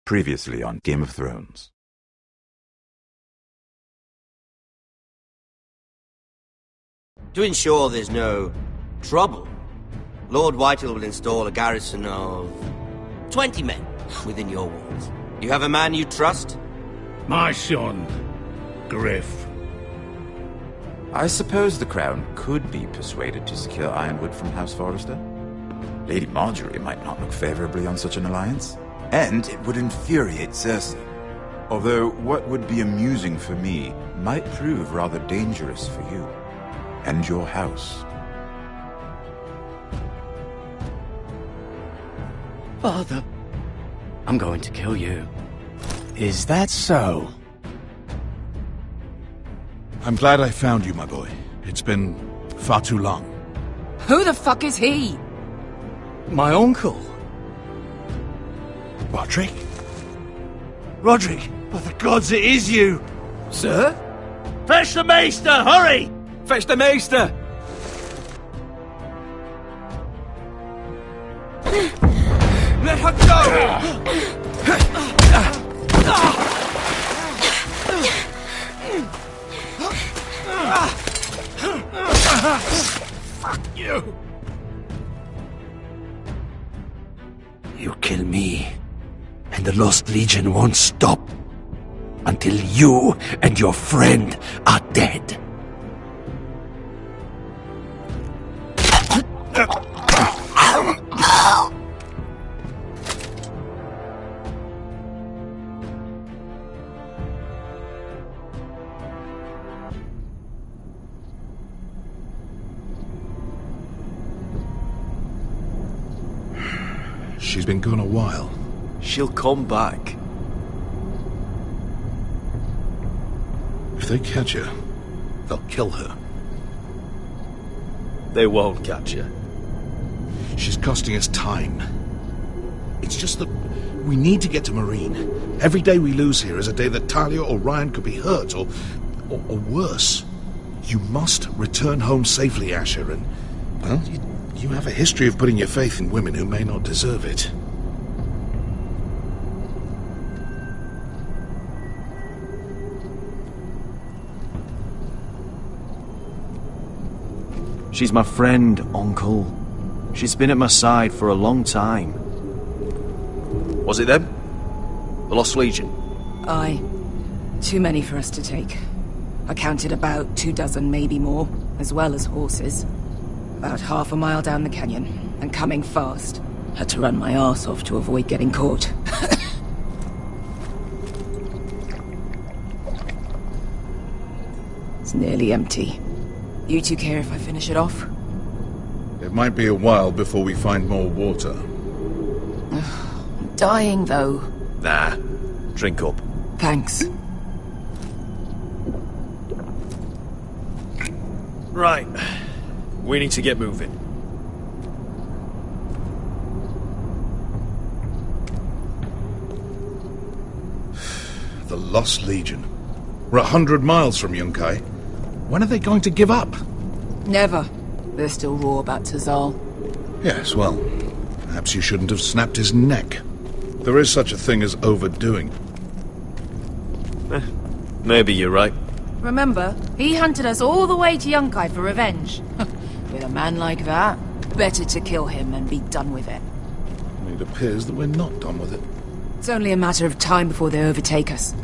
Previously on Game of Thrones. To ensure there's no trouble, Lord Whitehill will install a garrison of 20 men within your walls. You have a man you trust? My son, Griff. I suppose the Crown could be persuaded to secure Ironwood from House Forrester. Lady Marjorie might not look favorably on such an alliance, and it would infuriate Cersei. Although what would be amusing for me might prove rather dangerous for you and your house. Father, I'm going to kill you. Is that so? I'm glad I found you, my boy. It's been far too long. Who the fuck is he? My uncle. Roderick? Roderick! By the gods, it is you! Sir? Fetch the Maester, hurry! Fetch the Maester! Let her go! Fuck you! You kill me, and the Lost Legion won't stop until you and your friend are dead. She's been gone a while. She'll come back. If they catch her, they'll kill her. They won't catch her. She's costing us time. It's just that we need to get to Marine. Every day we lose here is a day that Talia or Ryan could be hurt, or worse. You must return home safely, Asher, and, well, you have a history of putting your faith in women who may not deserve it. She's my friend, Uncle. She's been at my side for a long time. Was it them? The Lost Legion? Aye. Too many for us to take. I counted about 24, maybe more, as well as horses. About half a mile down the canyon, and coming fast. Had to run my arse off to avoid getting caught. It's nearly empty. You two care if I finish it off? It might be a while before we find more water. I'm dying, though. Nah. Drink up. Thanks. Right. We need to get moving. The Lost Legion. We're 100 miles from Yunkai. When are they going to give up? Never. They're still raw about Tazal. Yes, well, perhaps you shouldn't have snapped his neck. There is such a thing as overdoing. Maybe you're right. Remember, he hunted us all the way to Yunkai for revenge. With a man like that, better to kill him and be done with it. It appears that we're not done with it. It's only a matter of time before they overtake us.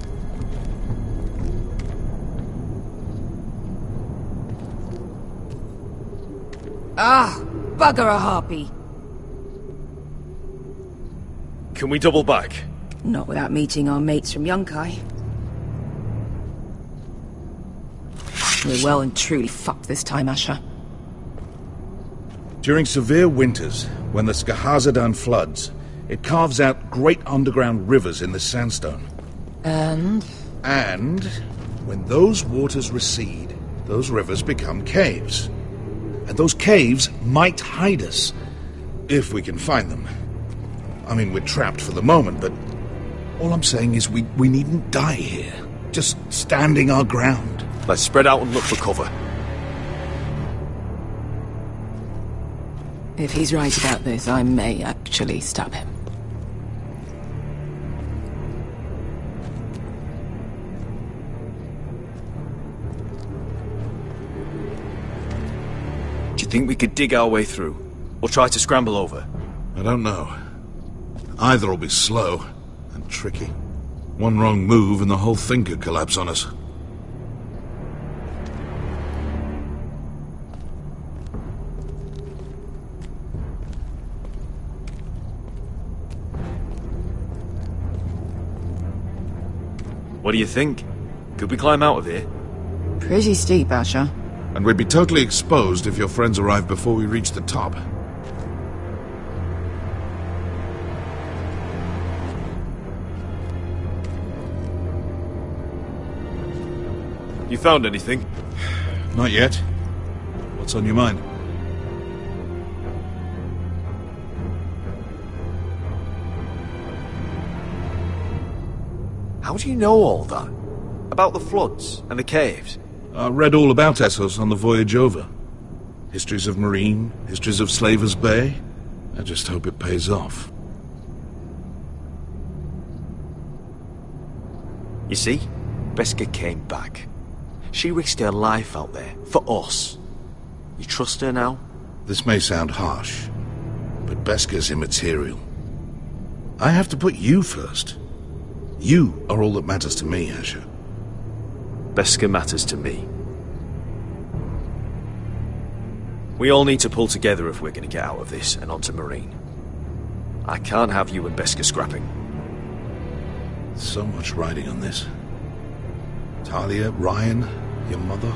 Ah, bugger a harpy. Can we double back? Not without meeting our mates from Yunkai. We're well and truly fucked this time, Asher. During severe winters, when the Skahazadan floods, it carves out great underground rivers in the sandstone. And And when those waters recede, those rivers become caves. And those caves might hide us, if we can find them. I mean, we're trapped for the moment, but all I'm saying is we needn't die here. Just standing our ground. Let's spread out and look for cover. if he's right about this, I may actually stab him. Think we could dig our way through? Or try to scramble over? I don't know. Either will be slow and tricky. One wrong move and the whole thing could collapse on us. What do you think? Could we climb out of here? Pretty steep, Asher. And we'd be totally exposed if your friends arrived before we reached the top. You found anything? Not yet. What's on your mind? How do you know all that? About the floods and the caves? I read all about Essos on the voyage over. Histories of Marine, histories of Slavers Bay. I just hope it pays off. You see? Beskha came back. She risked her life out there, for us. You trust her now? This may sound harsh, but Beskha's immaterial. I have to put you first. You are all that matters to me, Asher. Beskha matters to me. We all need to pull together if we're going to get out of this and onto Marine. I can't have you and Beskha scrapping. So much riding on this. Talia, Ryan, your mother.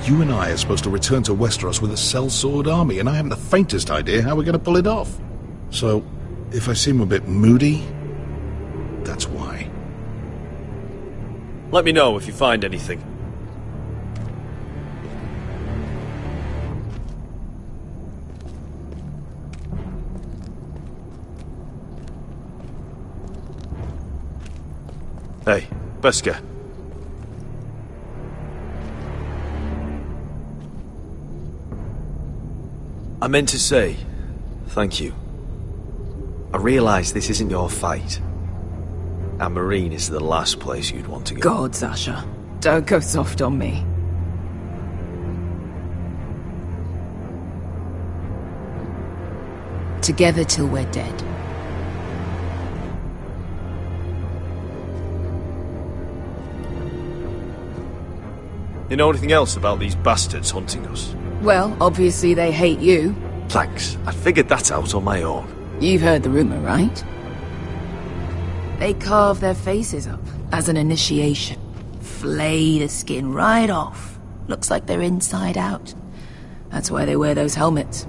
You and I are supposed to return to Westeros with a sellsword army, and I haven't the faintest idea how we're going to pull it off. So, if I seem a bit moody, that's why. Let me know if you find anything. Hey, Beskha. I meant to say, thank you. I realise this isn't your fight. And Marine is the last place you'd want to go. God, Asher. Don't go soft on me. Together till we're dead. You know anything else about these bastards hunting us? Well, obviously they hate you. Thanks. I figured that out on my own. You've heard the rumor, right? They carve their faces up as an initiation. Flay the skin right off. Looks like they're inside out. That's why they wear those helmets.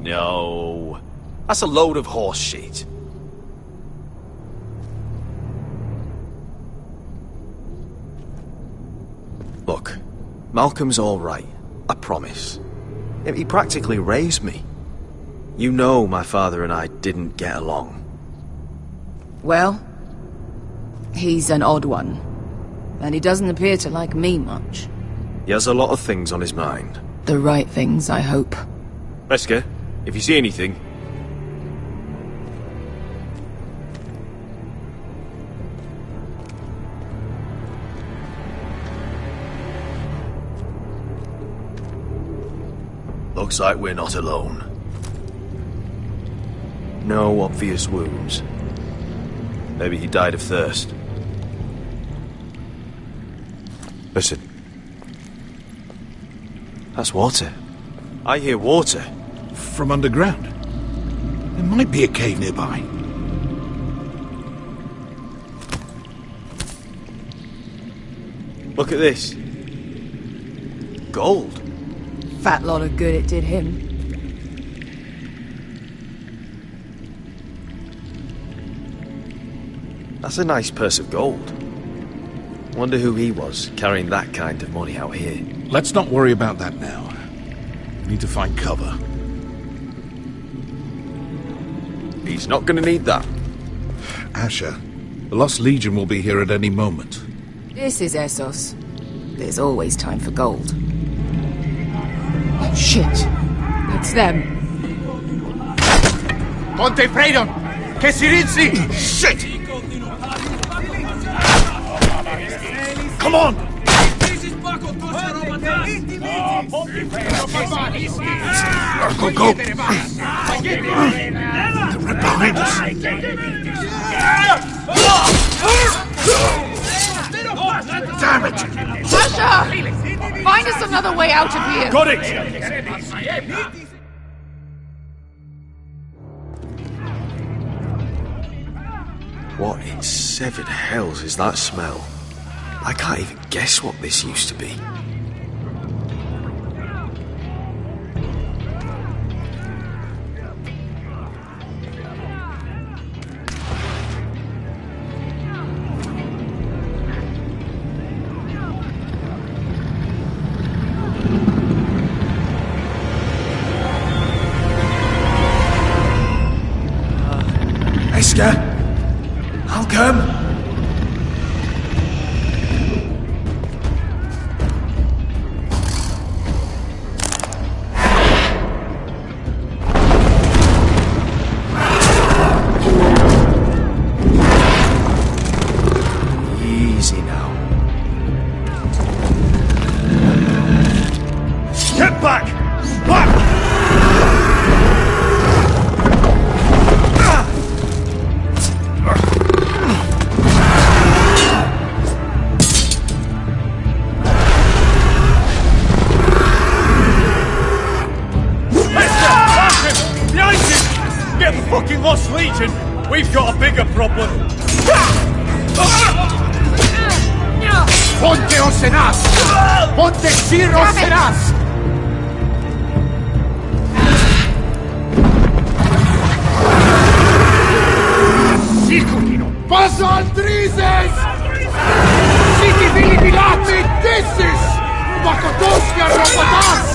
No. That's a load of horse shit. Look, Malcolm's all right. I promise. He practically raised me. You know my father and I didn't get along. Well, he's an odd one. And he doesn't appear to like me much. He has a lot of things on his mind. The right things, I hope. Beskha, if you see anything... Looks like we're not alone. No obvious wounds. Maybe he died of thirst. Listen. That's water. I hear water. From underground. There might be a cave nearby. Look at this. Gold. Fat lot of good it did him. That's a nice purse of gold. Wonder who he was, carrying that kind of money out here. Let's not worry about that now. We need to find cover. He's not gonna need that. Asher, the Lost Legion will be here at any moment. This is Essos. There's always time for gold. Oh, shit. It's them. Ponte Freydon! Che si rizzi! Shit! Come on! Go, go! They're right behind us! Damn it! Asher! Find us another way out of here! Got it! What in seven hells is that smell? I can't even guess what this used to be. Esker? Malcolm? Easy now. Get back! Back! Get fucking lost, Legion! We've got a bigger problem! Ponte Osenas! Ponte Sir Osenas! Sikutino! Pasa Andrises! Siki Filipilati Dissis! Makotoska Ropatas!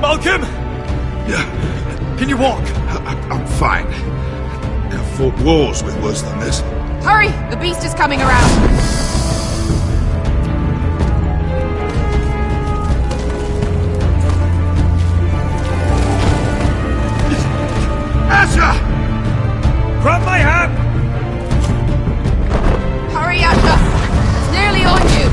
Malcolm! Can you walk? I'm fine. I've fought wars with worse than this. Hurry! The beast is coming around! Asher! Grab my hand! Hurry, Asher! It's nearly on you!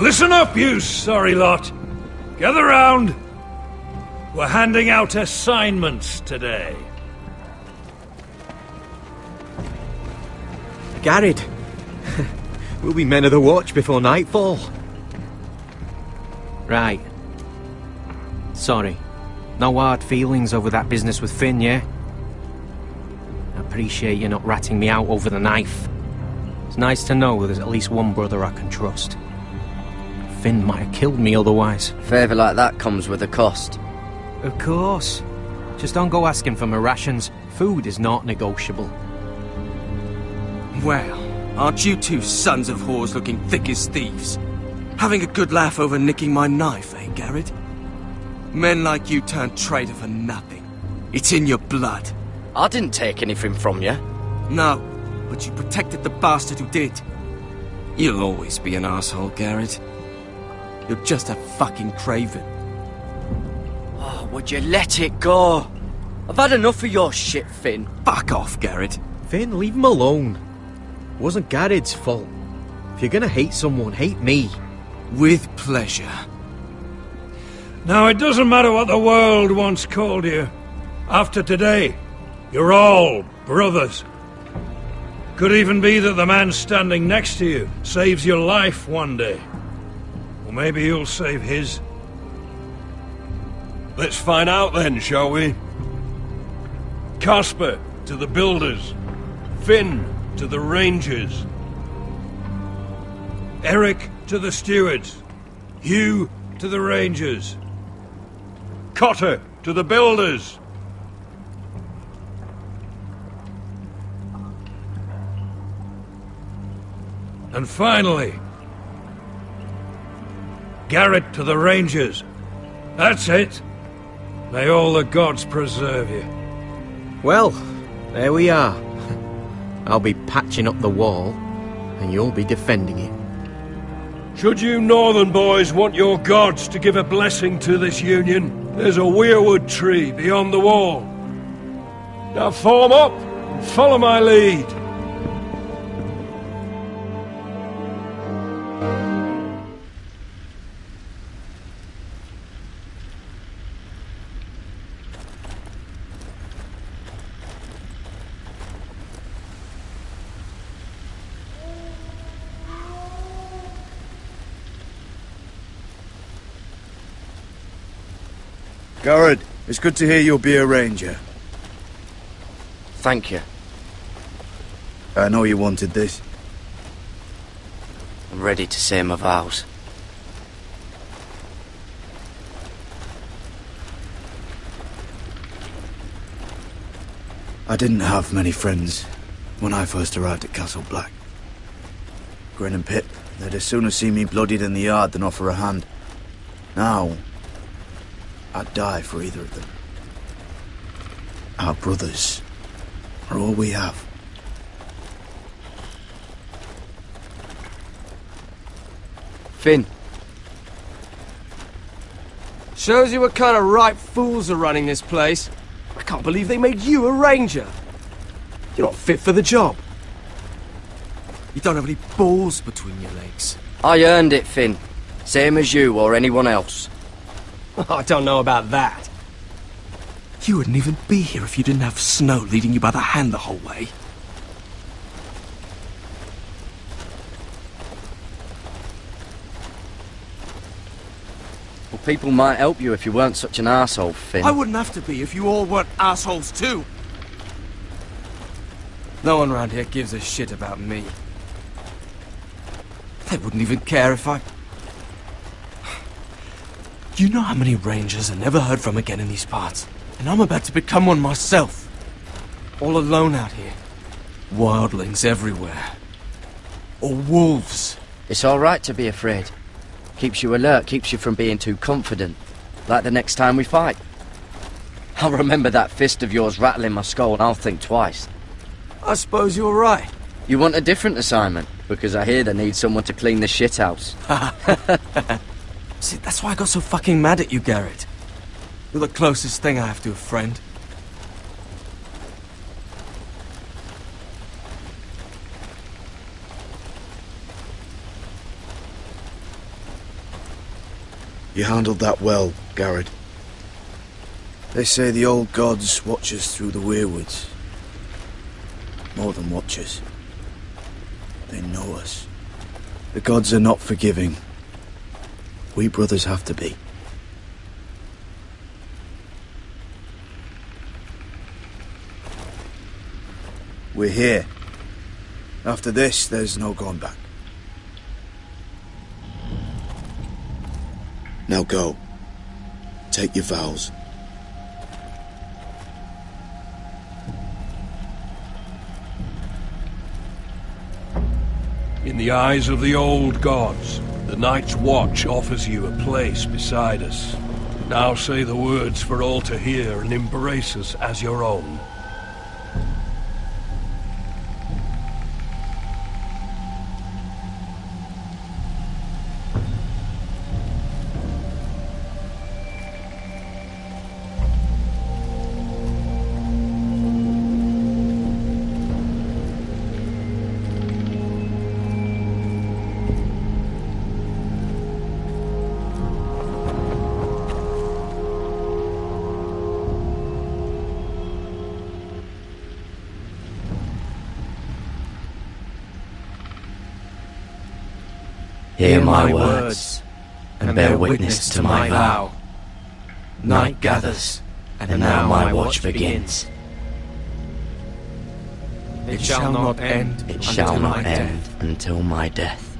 Listen up, you sorry lot. Gather round. We're handing out assignments today. Garrett, we'll be men of the watch before nightfall. Right. Sorry. No hard feelings over that business with Finn, yeah? I appreciate you not ratting me out over the knife. It's nice to know there's at least one brother I can trust. Finn might have killed me otherwise. Favour like that comes with a cost. Of course. Just don't go asking for my rations. Food is not negotiable. Well, aren't you two sons of whores looking thick as thieves? Having a good laugh over nicking my knife, eh, Garrett? Men like you turn traitor for nothing. It's in your blood. I didn't take anything from you. No, but you protected the bastard who did. You'll always be an asshole, Garrett. You're just a fucking craven. Oh, would you let it go? I've had enough of your shit, Finn. Fuck off, Garrett. Finn, leave him alone. It wasn't Garrett's fault. If you're gonna hate someone, hate me. With pleasure. Now, it doesn't matter what the world once called you. After today, you're all brothers. Could even be that the man standing next to you saves your life one day. Or maybe you'll save his. Let's find out then, shall we? Casper to the builders. Finn to the rangers. Eric to the stewards. Hugh to the rangers. Cotter to the builders. And finally, Garrett to the rangers. That's it. May all the gods preserve you. Well, there we are. I'll be patching up the wall, and you'll be defending it. Should you northern boys want your gods to give a blessing to this union, there's a weirwood tree beyond the wall. Now form up and follow my lead. Garrett, it's good to hear you'll be a ranger. Thank you. I know you wanted this. I'm ready to say my vows. I didn't have many friends when I first arrived at Castle Black. Grin and Pip, they'd as soon see me bloodied in the yard than offer a hand. Now, I'd die for either of them. Our brothers are all we have. Finn. Shows you what kind of ripe fools are running this place. I can't believe they made you a ranger. You're not fit for the job. You don't have any balls between your legs. I earned it, Finn. Same as you or anyone else. I don't know about that. You wouldn't even be here if you didn't have Snow leading you by the hand the whole way. Well, people might help you if you weren't such an arsehole, Finn. I wouldn't have to be if you all weren't assholes too. No one around here gives a shit about me. They wouldn't even care if I... You know how many rangers are never heard from again in these parts? And I'm about to become one myself. All alone out here. Wildlings everywhere. Or wolves. It's all right to be afraid. Keeps you alert, keeps you from being too confident. Like the next time we fight. I'll remember that fist of yours rattling my skull and I'll think twice. I suppose you're right. You want a different assignment? Because I hear they need someone to clean the shithouse. See, that's why I got so fucking mad at you, Garrett. You're the closest thing I have to a friend. You handled that well, Garrett. They say the old gods watch us through the weirwoods. More than watch us. They know us. The gods are not forgiving. We brothers have to be. We're here. After this, there's no going back. Now go. Take your vows. In the eyes of the old gods, the Night's Watch offers you a place beside us. Now say the words for all to hear and embrace us as your own. Hear my words, and bear witness to my vow. Night gathers, and now my watch begins. It shall not end. It shall not end until my death.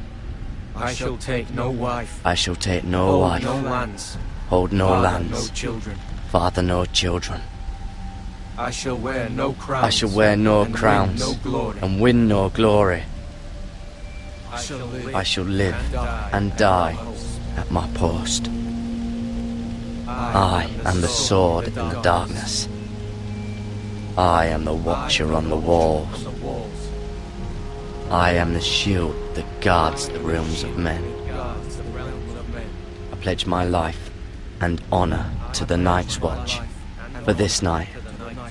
I shall take no wife. I shall take no wife. Hold no lands. Hold no Father, lands. no children. Father, no children. I shall wear no crowns. I shall wear no crowns. Win no glory. And win no glory. I shall live and die at my post. I am the sword in the darkness. I am the watcher on the walls. I am the shield that guards the realms of men. I pledge my life and honor to the Night's Watch for this night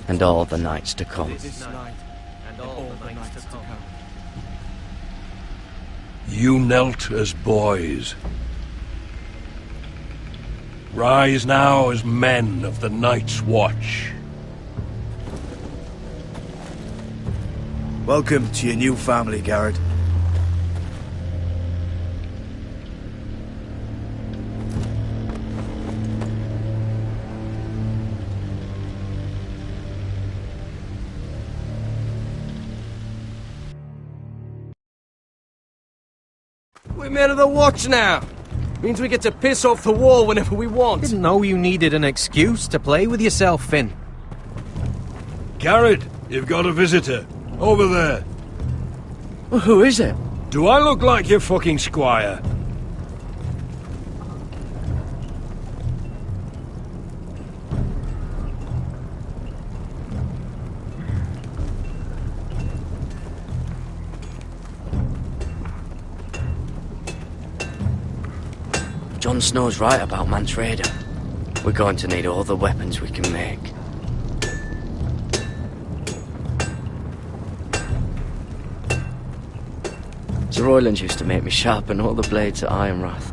and all the nights to come. You knelt as boys. Rise now as men of the Night's Watch. Welcome to your new family, Garrett. We're men of the Watch now. Means we get to piss off the wall whenever we want. Didn't know you needed an excuse to play with yourself, Finn. Garrett, you've got a visitor. Over there. Well, who is it? Do I look like your fucking squire? Jon Snow's right about Mance Rayder. We're going to need all the weapons we can make. Sir Royland used to make me sharpen all the blades at Ironrath.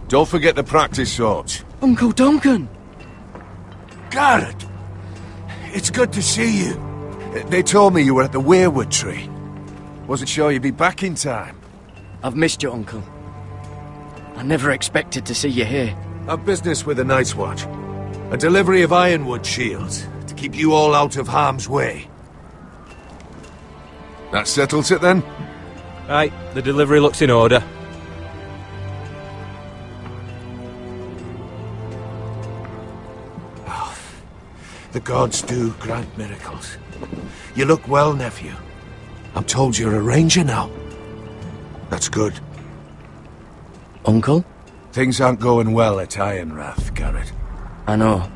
Don't forget to practice swords. Uncle Duncan! Garrett! It's good to see you. They told me you were at the Weirwood Tree. Wasn't sure you'd be back in time. I've missed you, Uncle. I never expected to see you here. A business with the Night's Watch. A delivery of ironwood shields to keep you all out of harm's way. That settles it then? Right, the delivery looks in order. Oh, the gods do grant miracles. You look well, nephew. I'm told you're a ranger now. That's good. Uncle? Things aren't going well at Ironrath, Garrett. I know.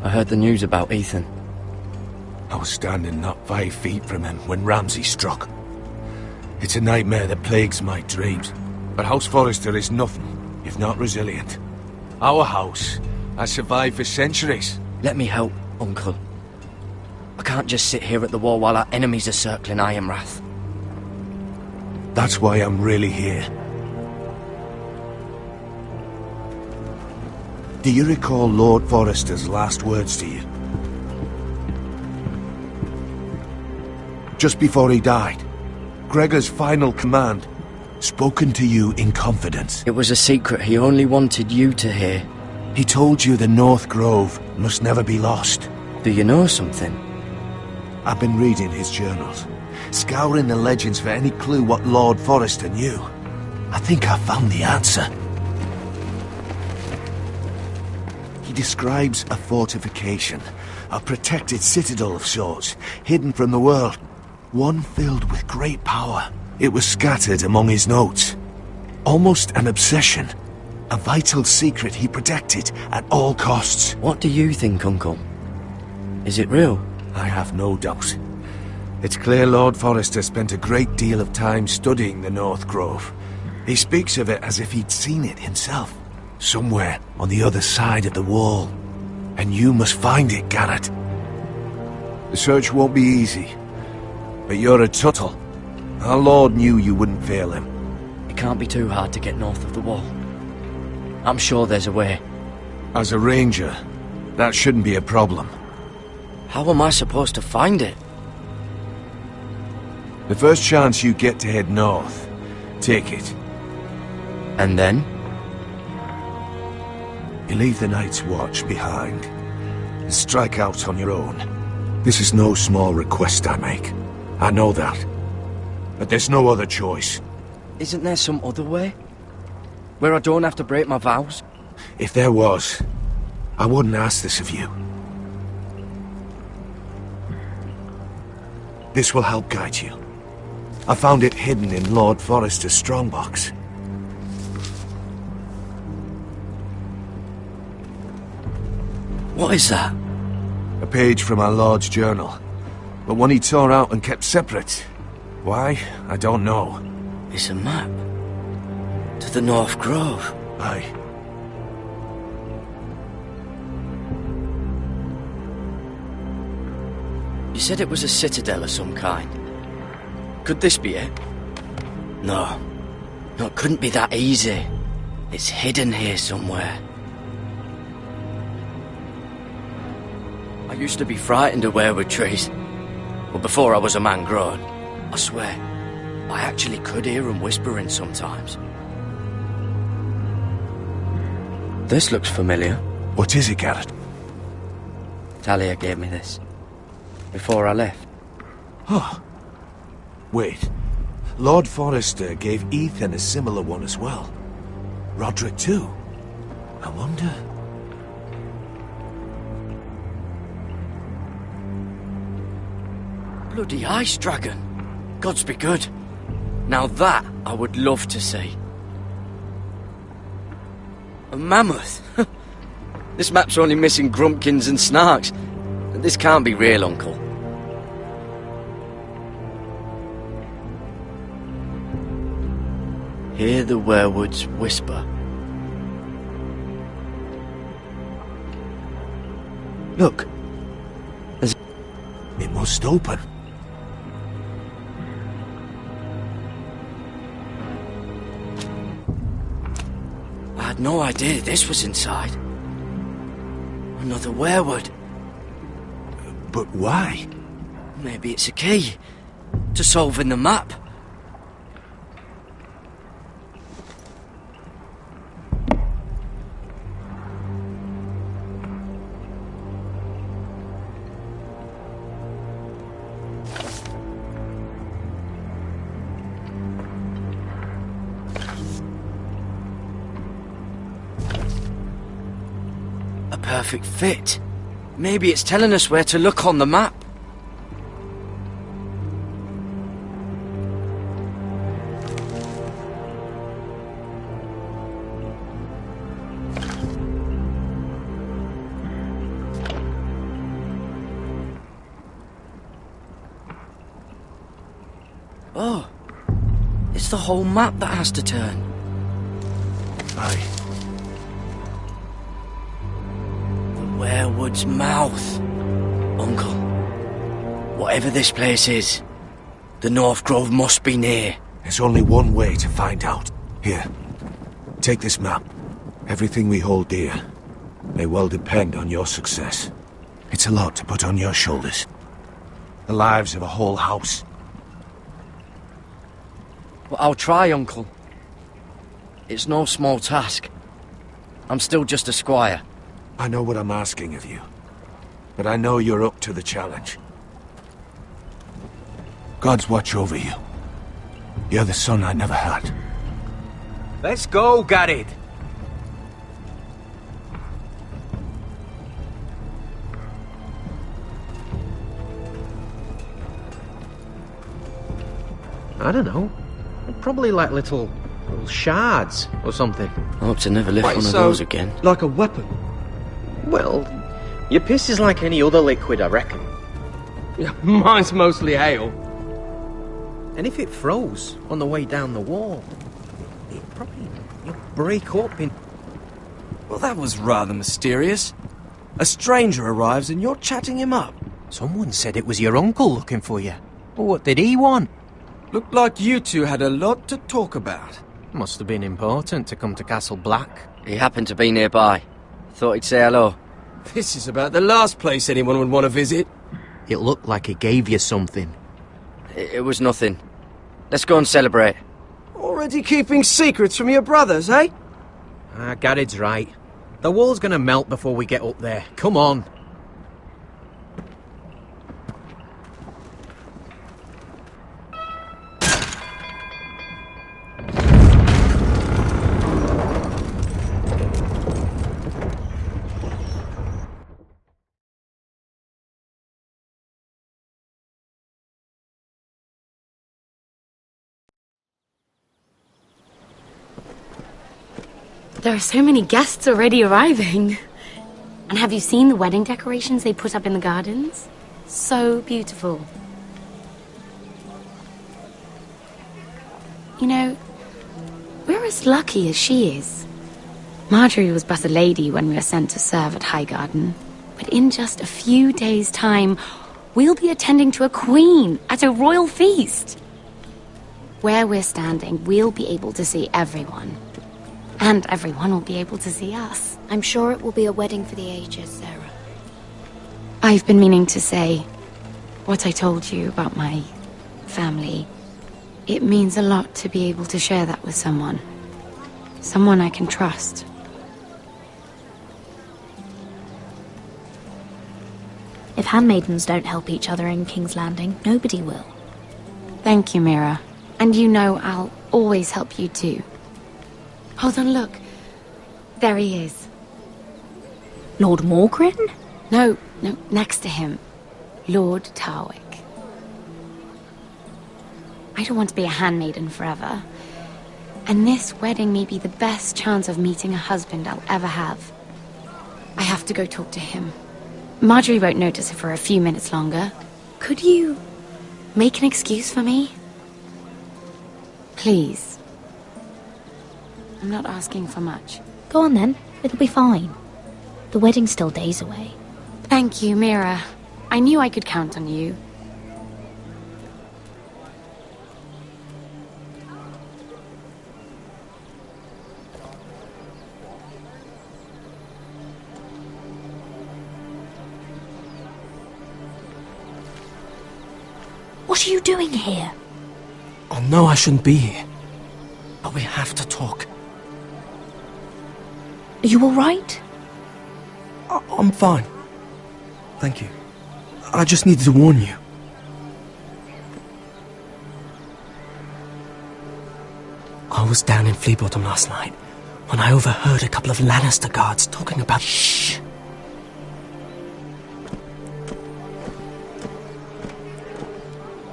I heard the news about Ethan. I was standing not 5 feet from him when Ramsay struck. It's a nightmare that plagues my dreams. But House Forrester is nothing if not resilient. Our house has survived for centuries. Let me help, Uncle. I can't just sit here at the wall while our enemies are circling Ironrath. That's why I'm really here. Do you recall Lord Forrester's last words to you? Just before he died, Gregor's final command, spoken to you in confidence. It was a secret he only wanted you to hear. He told you the North Grove must never be lost. Do you know something? I've been reading his journals, scouring the legends for any clue what Lord Forrester knew. I think I found the answer. He describes a fortification, a protected citadel of sorts, hidden from the world, one filled with great power. It was scattered among his notes. Almost an obsession. A vital secret he protected at all costs. What do you think, Uncle? Is it real? I have no doubt. It's clear Lord Forrester spent a great deal of time studying the North Grove. He speaks of it as if he'd seen it himself, somewhere on the other side of the wall. And you must find it, Garrett. The search won't be easy, but you're a Tuttle. Our Lord knew you wouldn't fail him. It can't be too hard to get north of the wall. I'm sure there's a way. As a ranger, that shouldn't be a problem. How am I supposed to find it? The first chance you get to head north, take it. And then? You leave the Night's Watch behind, and strike out on your own. This is no small request I make. I know that. But there's no other choice. Isn't there some other way? Where I don't have to break my vows? If there was, I wouldn't ask this of you. This will help guide you. I found it hidden in Lord Forrester's strongbox. What is that? A page from our Lord's journal, but one he tore out and kept separate. Why? I don't know. It's a map. To the North Grove. Aye. You said it was a citadel of some kind. Could this be it? No. No, it couldn't be that easy. It's hidden here somewhere. I used to be frightened of weirwood trees. But before I was a man grown, I swear, I actually could hear them whispering sometimes. This looks familiar. What is it, Garrett? Talia gave me this. Before I left. Huh. Wait. Lord Forrester gave Ethan a similar one as well. Roderick too. I wonder... Bloody ice dragon. Gods be good. Now that I would love to see. A mammoth. This map's only missing grumpkins and snarks. This can't be real, Uncle. Hear the weirwoods whisper. Look. It must open. I had no idea this was inside. Another weirwood. But why? Maybe it's a key to solving the map. A perfect fit. Maybe it's telling us where to look on the map. Oh, it's the whole map that has to turn. Aye. Weirwood's mouth. Uncle, whatever this place is, the North Grove must be near. There's only one way to find out. Here, take this map. Everything we hold dear may well depend on your success. It's a lot to put on your shoulders. The lives of a whole house. Well, I'll try, Uncle. It's no small task. I'm still just a squire. I know what I'm asking of you, but I know you're up to the challenge. God's watch over you. You're the son I never had. Let's go, Gared. I don't know. Probably like little shards or something. I hope to never lift one of those again. Like a weapon? Well, your piss is like any other liquid, I reckon. Yeah, mine's mostly ale. And if it froze on the way down the wall, it'd probably break up in... Well, that was rather mysterious. A stranger arrives and you're chatting him up. Someone said it was your uncle looking for you. Well, what did he want? Looked like you two had a lot to talk about. Must have been important to come to Castle Black. He happened to be nearby. Thought he'd say hello. This is about the last place anyone would want to visit. It looked like he gave you something. It was nothing. Let's go and celebrate. Already keeping secrets from your brothers, eh? Gared's right. The wall's gonna melt before we get up there. Come on. There are so many guests already arriving. And have you seen the wedding decorations they put up in the gardens? So beautiful. You know, we're as lucky as she is. Marjorie was but a lady when we were sent to serve at Highgarden. But in just a few days' time, we'll be attending to a queen at a royal feast. Where we're standing, we'll be able to see everyone. And everyone will be able to see us. I'm sure it will be a wedding for the ages, Sarah. I've been meaning to say what I told you about my family. It means a lot to be able to share that with someone. Someone I can trust. If handmaidens don't help each other in King's Landing, nobody will. Thank you, Mira. And you know I'll always help you too. Hold on, look. There he is. Lord Morgrin? No, next to him. Lord Tarwick. I don't want to be a handmaiden forever. And this wedding may be the best chance of meeting a husband I'll ever have. I have to go talk to him. Marjorie won't notice it for a few minutes longer. Could you make an excuse for me? Please. I'm not asking for much. Go on then. It'll be fine. The wedding's still days away. Thank you, Mira. I knew I could count on you. What are you doing here? I know I shouldn't be here. But we have to talk. Are you alright? I'm fine. Thank you. I just needed to warn you. I was down in Fleabottom last night when I overheard a couple of Lannister guards talking about... Shh!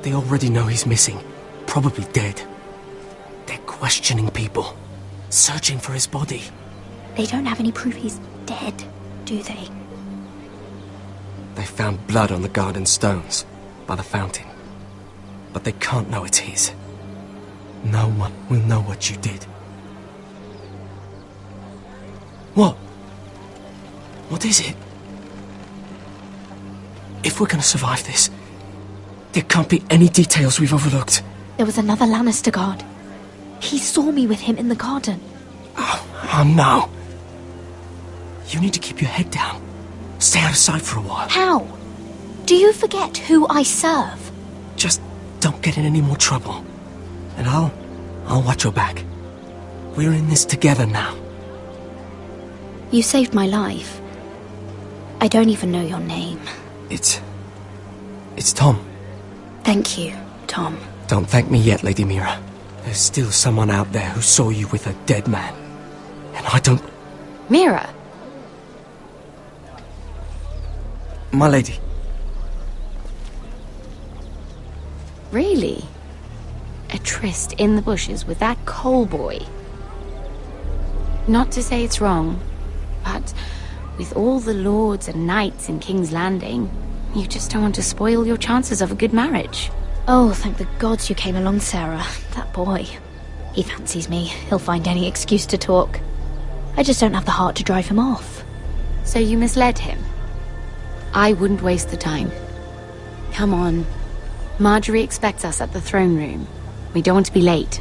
They already know he's missing. Probably dead. They're questioning people. Searching for his body. They don't have any proof he's dead, do they? They found blood on the garden stones by the fountain. But they can't know it's his. No one will know what you did. What? What is it? If we're gonna survive this, there can't be any details we've overlooked. There was another Lannister guard. He saw me with him in the garden. Oh, no. You need to keep your head down. Stay out of sight for a while. How? Do you forget who I serve? Just don't get in any more trouble. And I'll watch your back. We're in this together now. You saved my life. I don't even know your name. It's Tom. Thank you, Tom. Don't thank me yet, Lady Mira. There's still someone out there who saw you with a dead man. And I don't... Mira? My lady. Really? A tryst in the bushes with that Cole boy? Not to say it's wrong, but with all the lords and knights in King's Landing, you just don't want to spoil your chances of a good marriage. Oh, thank the gods you came along, Sarah. That boy. He fancies me. He'll find any excuse to talk. I just don't have the heart to drive him off. So you misled him? I wouldn't waste the time. Come on. Marjorie expects us at the throne room. We don't want to be late.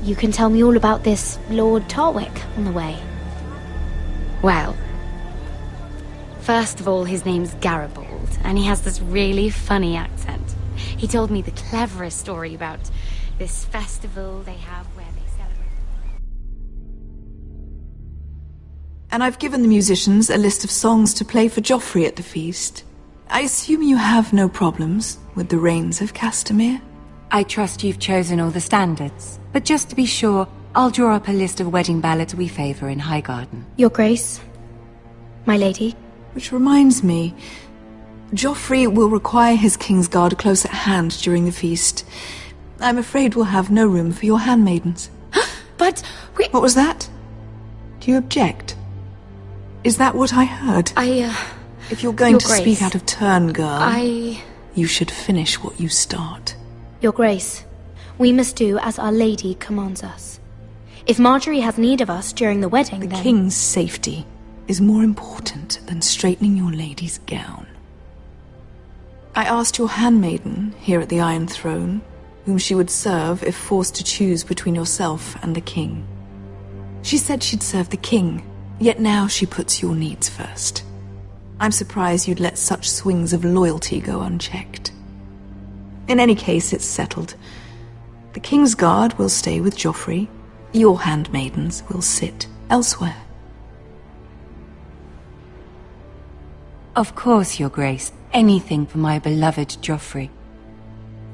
You can tell me all about this Lord Tarwick on the way. Well, first of all, his name's Garibald, and he has this really funny accent. He told me the cleverest story about this festival they have where they celebrate. And I've given the musicians a list of songs to play for Joffrey at the feast. I assume you have no problems with the Rains of Castamere? I trust you've chosen all the standards, but just to be sure, I'll draw up a list of wedding ballads we favor in Highgarden. Your Grace, my lady. Which reminds me, Joffrey will require his Kingsguard close at hand during the feast. I'm afraid we'll have no room for your handmaidens. But What was that? Do you object? Is that what I heard? If you're going Your to Grace, speak out of turn, girl, I... you should finish what you start. Your Grace, we must do as Our Lady commands us. If Marjorie has need of us during the wedding, The King's safety is more important than straightening your lady's gown. I asked your handmaiden here at the Iron Throne whom she would serve if forced to choose between yourself and the King. She said she'd serve the King, yet now she puts your needs first. I'm surprised you'd let such swings of loyalty go unchecked. In any case, it's settled. The Kingsguard will stay with Joffrey. Your handmaidens will sit elsewhere. Of course, Your Grace. Anything for my beloved Joffrey.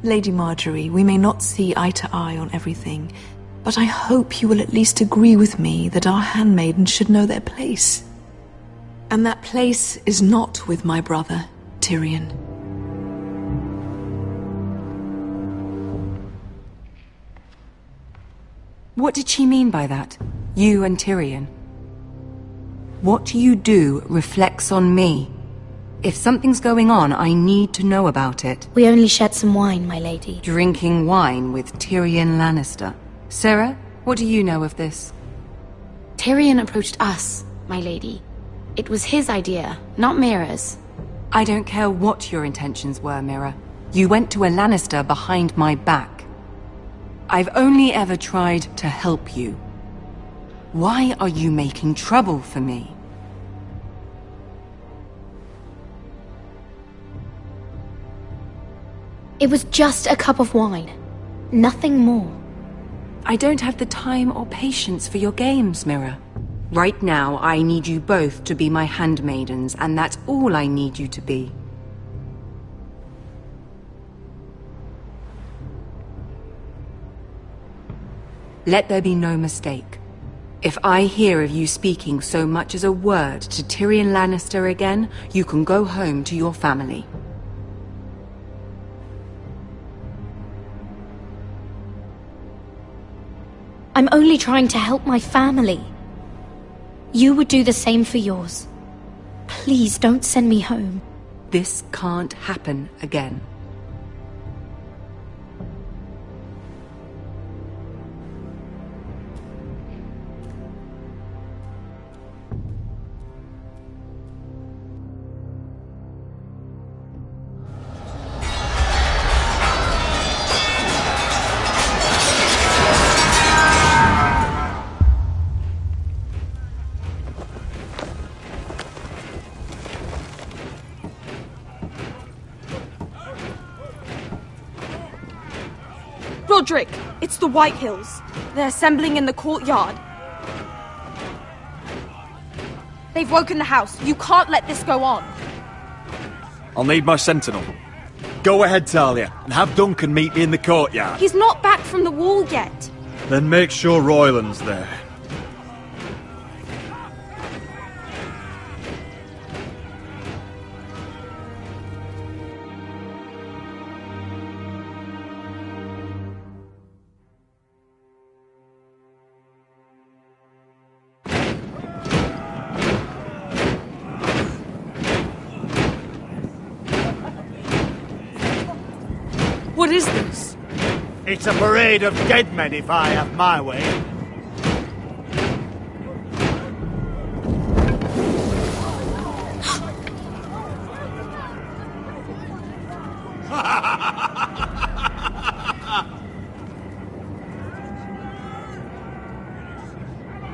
Lady Marjorie, we may not see eye to eye on everything, but I hope you will at least agree with me that our handmaidens should know their place. And that place is not with my brother, Tyrion. What did she mean by that? You and Tyrion? What you do reflects on me. If something's going on, I need to know about it. We only shed some wine, my lady. Drinking wine with Tyrion Lannister. Sarah, what do you know of this? Tyrion approached us, my lady. It was his idea, not Mira's. I don't care what your intentions were, Mira. You went to a Lannister behind my back. I've only ever tried to help you. Why are you making trouble for me? It was just a cup of wine. Nothing more. I don't have the time or patience for your games, Mira. Right now, I need you both to be my handmaidens, and that's all I need you to be. Let there be no mistake. If I hear of you speaking so much as a word to Tyrion Lannister again, you can go home to your family. I'm only trying to help my family. You would do the same for yours. Please don't send me home. This can't happen again. Roderick, it's the Whitehills. They're assembling in the courtyard. They've woken the house. You can't let this go on. I'll need my sentinel. Go ahead, Talia, and have Duncan meet me in the courtyard. He's not back from the wall yet. Then make sure Royland's there. What is this? It's a parade of dead men if I have my way.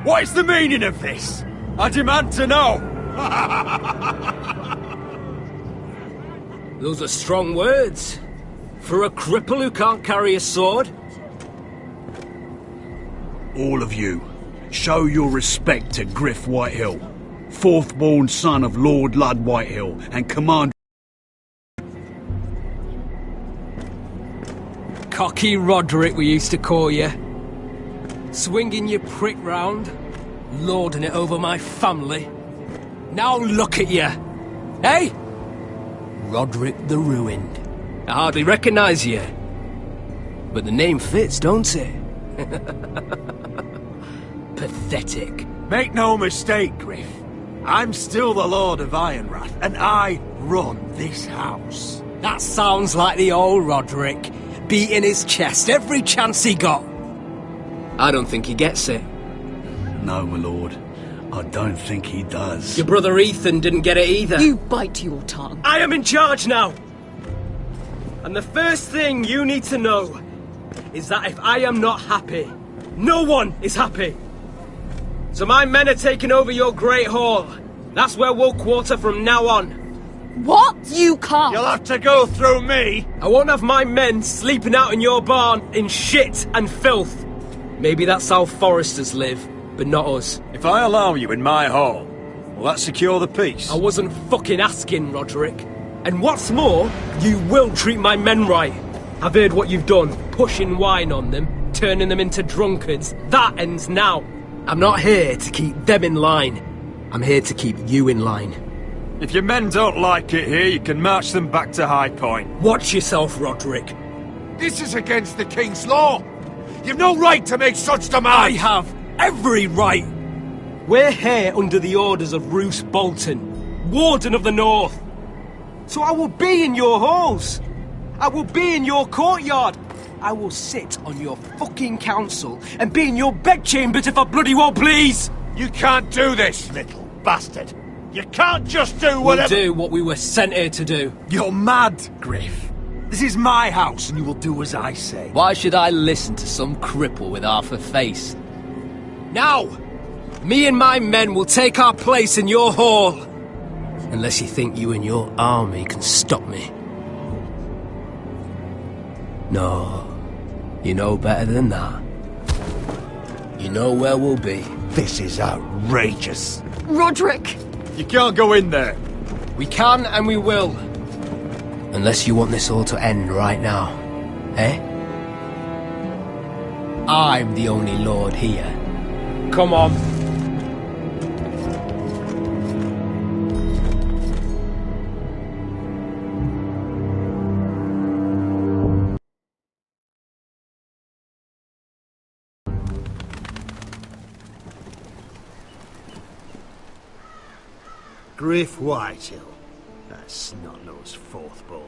What is the meaning of this? I demand to know! Those are strong words. For a cripple who can't carry a sword? All of you, show your respect to Griff Whitehill, fourth-born son of Lord Ludd Whitehill and Commander... Cocky Roderick, we used to call you. Swinging your prick round, lording it over my family. Now look at you! Hey? Roderick the Ruined. I hardly recognise you. But the name fits, don't it? Pathetic. Make no mistake, Griff. I'm still the Lord of Ironrath, and I run this house. That sounds like the old Roderick, beating his chest every chance he got. I don't think he gets it. No, my lord. I don't think he does. Your brother Ethan didn't get it either. You bite your tongue. I am in charge now! And the first thing you need to know is that if I am not happy, no one is happy. So my men are taking over your Great Hall. That's where we'll quarter from now on. What? You can't. You'll have to go through me. I won't have my men sleeping out in your barn in shit and filth. Maybe that's how Foresters live, but not us. If I allow you in my hall, will that secure the peace? I wasn't fucking asking, Roderick. And what's more, you will treat my men right. I've heard what you've done, pushing wine on them, turning them into drunkards. That ends now. I'm not here to keep them in line. I'm here to keep you in line. If your men don't like it here, you can march them back to High Point. Watch yourself, Roderick. This is against the King's law. You've no right to make such demands. I have every right. We're here under the orders of Roose Bolton, Warden of the North. So I will be in your halls. I will be in your courtyard. I will sit on your fucking council and be in your bedchambers if I bloody well please. You can't do this, little bastard. You can't just do whatever... We'll do what we were sent here to do. You're mad, Griff. This is my house and you will do as I say. Why should I listen to some cripple with half a face? Now, me and my men will take our place in your hall. Unless you think you and your army can stop me. No, you know better than that. You know where we'll be. This is outrageous. Roderick! You can't go in there. We can and we will. Unless you want this all to end right now. Eh? I'm the only lord here. Come on. Griff Whitehill. That's snot-nosed fourth-born.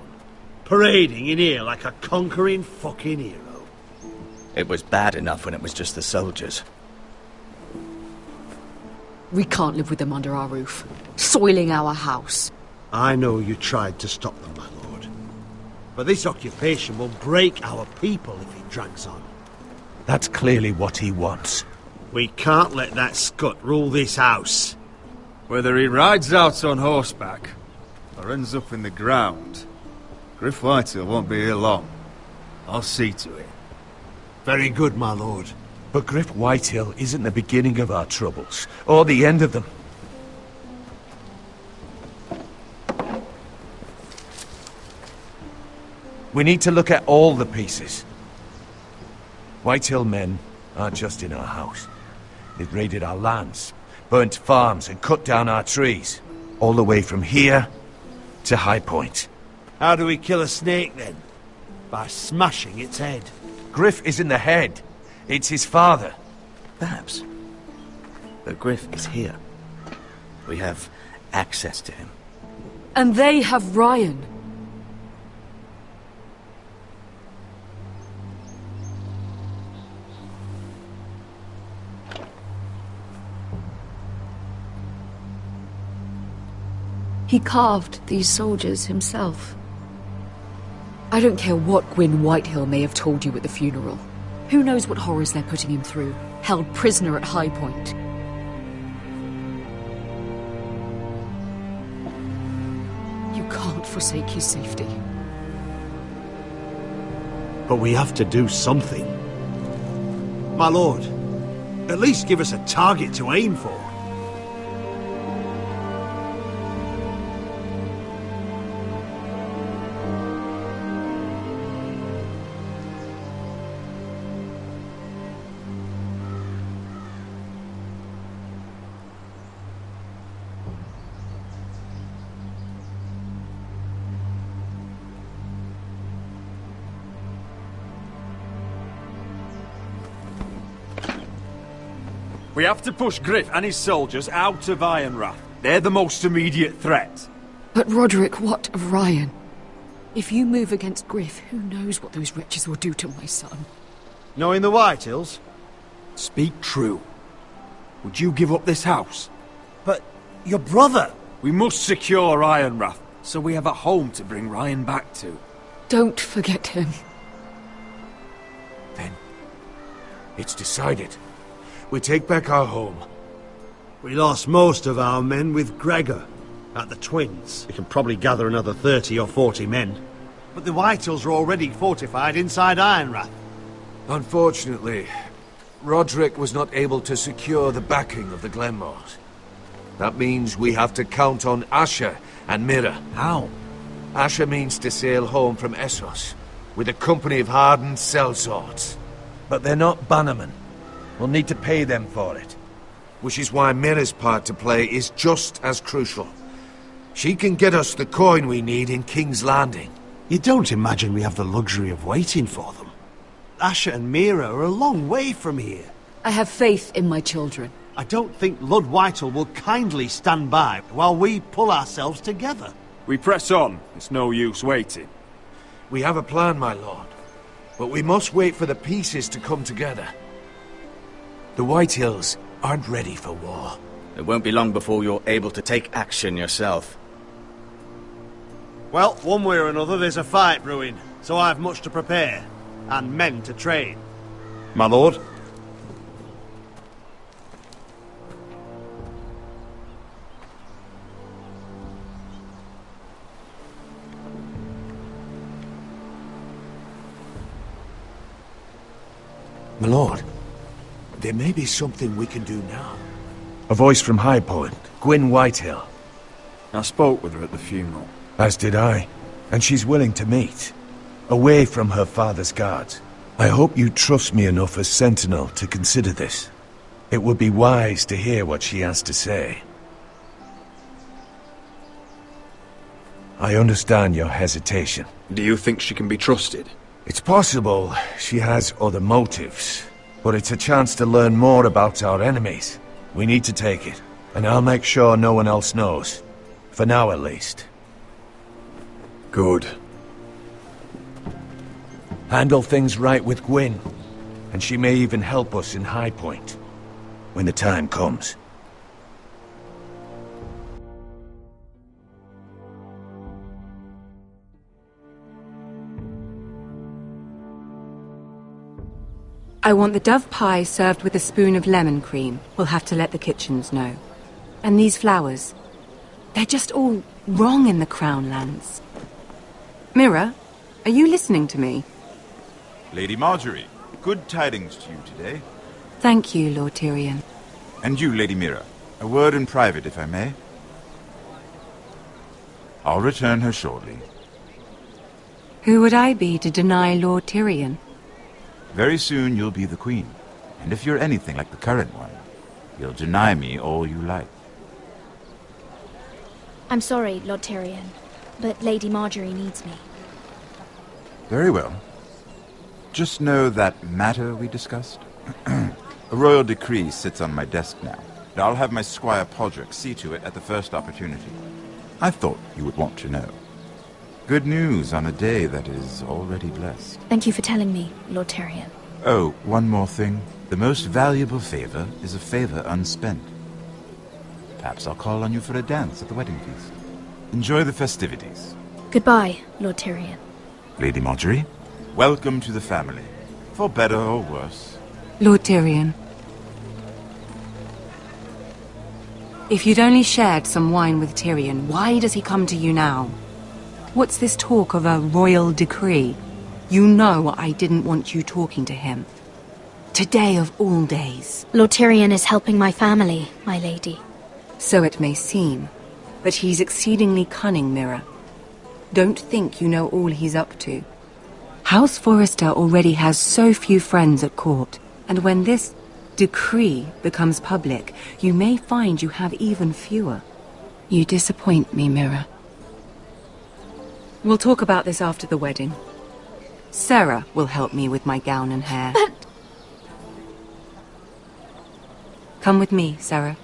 Parading in here like a conquering fucking hero. It was bad enough when it was just the soldiers. We can't live with them under our roof, soiling our house. I know you tried to stop them, my lord. But this occupation will break our people if it drags on. That's clearly what he wants. We can't let that scut rule this house. Whether he rides out on horseback or ends up in the ground, Griff Whitehill won't be here long. I'll see to it. Very good, my lord. But Griff Whitehill isn't the beginning of our troubles, or the end of them. We need to look at all the pieces. Whitehill men aren't just in our house. They've raided our lands, burnt farms and cut down our trees. All the way from here to High Point. How do we kill a snake, then? By smashing its head. Griff isn't the head. It's his father. Perhaps. But Griff is here. We have access to him. And they have Ryan. He carved these soldiers himself. I don't care what Gwyn Whitehill may have told you at the funeral. Who knows what horrors they're putting him through, held prisoner at High Point. You can't forsake his safety. But we have to do something. My lord, at least give us a target to aim for. We have to push Griff and his soldiers out of Ironrath. They're the most immediate threat. But Roderick, what of Ryan? If you move against Griff, who knows what those wretches will do to my son? Knowing the Whitehills? Speak true. Would you give up this house? But your brother! We must secure Ironrath, so we have a home to bring Ryan back to. Don't forget him. Then, it's decided. We take back our home. We lost most of our men with Gregor at the Twins. We can probably gather another 30 or 40 men. But the Whitehills are already fortified inside Ironrath. Unfortunately, Roderick was not able to secure the backing of the Glenmores. That means we have to count on Asher and Mira. How? Asher means to sail home from Essos with a company of hardened sellswords. But they're not bannermen. We'll need to pay them for it. Which is why Mira's part to play is just as crucial. She can get us the coin we need in King's Landing. You don't imagine we have the luxury of waiting for them? Asher and Mira are a long way from here. I have faith in my children. I don't think Lord Whitehill will kindly stand by while we pull ourselves together. We press on. It's no use waiting. We have a plan, my lord. But we must wait for the pieces to come together. The Whitehills aren't ready for war. It won't be long before you're able to take action yourself. Well, one way or another there's a fight brewing, so I've much to prepare, and men to train. My lord? My lord, there may be something we can do now. A voice from High Point, Gwyn Whitehill. I spoke with her at the funeral. As did I, and she's willing to meet. Away from her father's guards. I hope you trust me enough as Sentinel to consider this. It would be wise to hear what she has to say. I understand your hesitation. Do you think she can be trusted? It's possible she has other motives, but it's a chance to learn more about our enemies. We need to take it, and I'll make sure no one else knows. For now, at least. Good. Handle things right with Gwyn, and she may even help us in High Point, when the time comes. I want the dove pie served with a spoon of lemon cream. We'll have to let the kitchens know. And these flowers. They're just all wrong in the Crown lands. Mira, are you listening to me? Lady Marjorie, good tidings to you today. Thank you, Lord Tyrion. And you, Lady Mira. A word in private, if I may. I'll return her shortly. Who would I be to deny Lord Tyrion? Very soon you'll be the queen. And if you're anything like the current one, you'll deny me all you like. I'm sorry, Lord Tyrion, but Lady Marjorie needs me. Very well. Just know that matter we discussed? A royal decree sits on my desk now. And I'll have my Squire Podrick see to it at the first opportunity. I thought you would want to know. Good news on a day that is already blessed. Thank you for telling me, Lord Tyrion. Oh, one more thing. The most valuable favor is a favor unspent. Perhaps I'll call on you for a dance at the wedding feast. Enjoy the festivities. Goodbye, Lord Tyrion. Lady Marjorie, welcome to the family. For better or worse. Lord Tyrion. If you'd only shared some wine with Tyrion, why does he come to you now? What's this talk of a royal decree? You know I didn't want you talking to him. Today of all days. Lord Tyrion is helping my family, my lady. So it may seem, but he's exceedingly cunning, Mira. Don't think you know all he's up to. House Forrester already has so few friends at court, and when this decree becomes public, you may find you have even fewer. You disappoint me, Mira. We'll talk about this after the wedding. Sarah will help me with my gown and hair. But... Come with me, Sarah.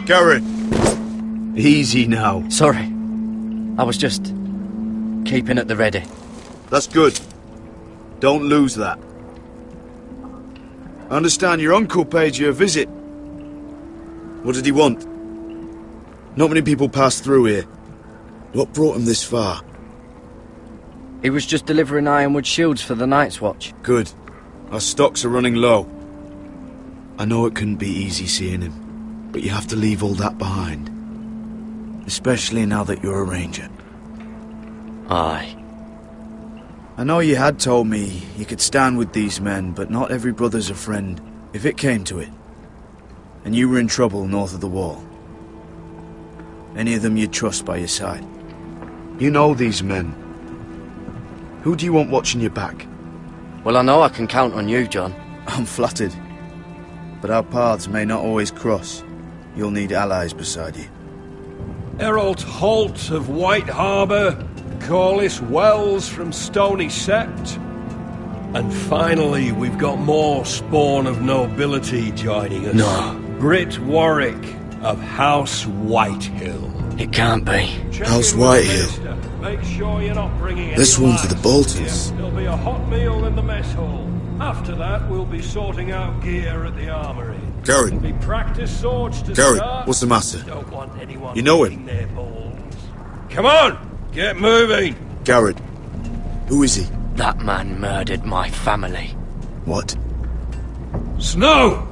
Garrett! Easy now. Sorry. I was just keeping at the ready. That's good. Don't lose that. I understand your uncle paid you a visit. What did he want? Not many people pass through here. What brought him this far? He was just delivering ironwood shields for the Night's Watch. Good. Our stocks are running low. I know it couldn't be easy seeing him, but you have to leave all that behind. Especially now that you're a ranger. Aye. I know you had told me you could stand with these men, but not every brother's a friend, if it came to it. And you were in trouble north of the wall. Any of them you'd trust by your side. You know these men. Who do you want watching your back? Well, I know I can count on you, John. I'm flattered. But our paths may not always cross. You'll need allies beside you. Errol Holt of White Harbour, Corliss Wells from Stony Sept. And finally, we've got more spawn of nobility joining us. No. Britt Warwick of House Whitehill. It can't be. House Whitehill. Make sure you're not bringing This any one's for the lads. Boltons. There'll be a hot meal in the mess hall. After that, we'll be sorting out gear at the armory. Garrett. There'll be practice swords to Garrett, start. what's the matter? Don't want anyone You know licking him? their balls. Come on, get moving. Garrett. Who is he? That man murdered my family. What? Snow!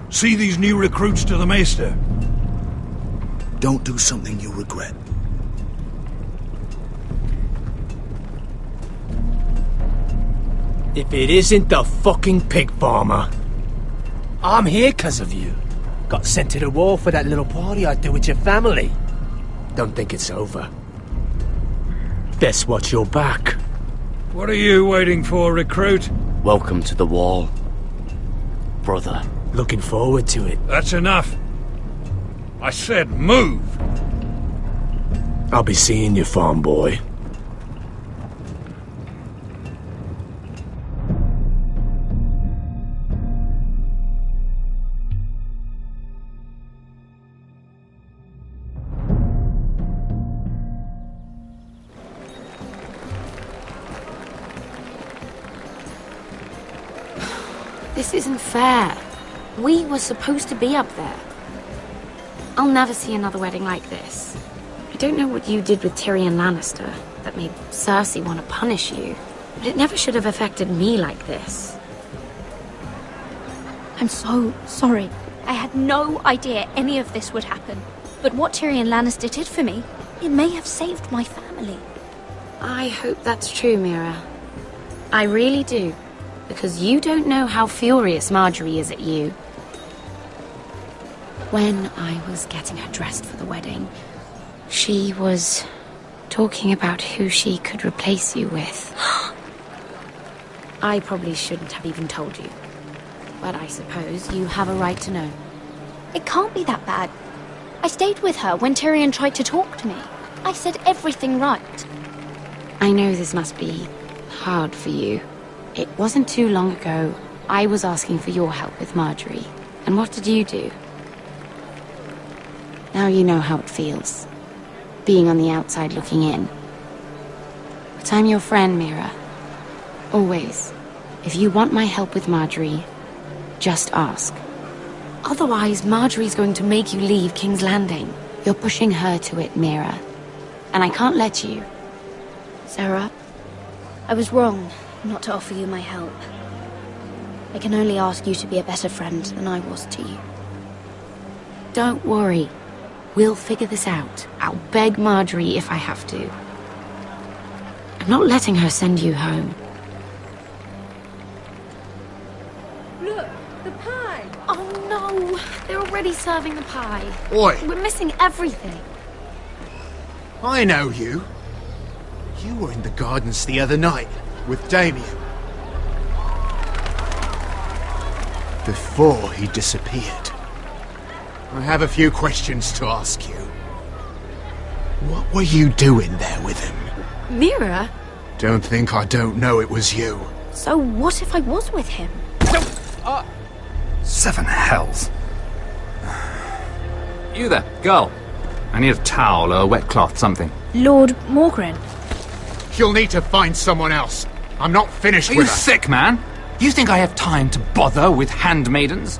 See these new recruits to the Maester? Don't do something you'll regret. If it isn't the fucking pig farmer. I'm here 'cause of you. Got sent to the war for that little party I threw with your family. Don't think it's over. Best watch your back. What are you waiting for, recruit? Welcome to the wall, brother. Looking forward to it. That's enough. I said move. I'll be seeing you, farm boy. This isn't fair. We were supposed to be up there. I'll never see another wedding like this. don't know what you did with Tyrion Lannister that made Cersei want to punish you, but it never should have affected me like this. I'm so sorry. I had no idea any of this would happen. But what Tyrion Lannister did for me, it may have saved my family. I hope that's true, Mira. I really do. Because you don't know how furious Marjorie is at you. When I was getting her dressed for the wedding, she was talking about who she could replace you with. I probably shouldn't have even told you. But I suppose you have a right to know. It can't be that bad. I stayed with her when Tyrion tried to talk to me. I said everything right. I know this must be hard for you. It wasn't too long ago I was asking for your help with Marjorie. And what did you do? Now you know how it feels. Being on the outside looking in. But I'm your friend, Mira. Always. If you want my help with Marjorie, just ask. Otherwise, Marjorie's going to make you leave King's Landing. You're pushing her to it, Mira. And I can't let you. Sarah, I was wrong not to offer you my help. I can only ask you to be a better friend than I was to you. Don't worry. We'll figure this out. I'll beg Marjorie if I have to. I'm not letting her send you home. Look, the pie! Oh no! They're already serving the pie. Oi! We're missing everything. I know you. You were in the gardens the other night with Damien. Before he disappeared. I have a few questions to ask you. What were you doing there with him? Mira? Don't think I don't know it was you. So what if I was with him? Seven hells. You there, girl. I need a towel or a wet cloth, something. Lord Morgren. You'll need to find someone else. I'm not finished Are with you her. sick, man? You think I have time to bother with handmaidens?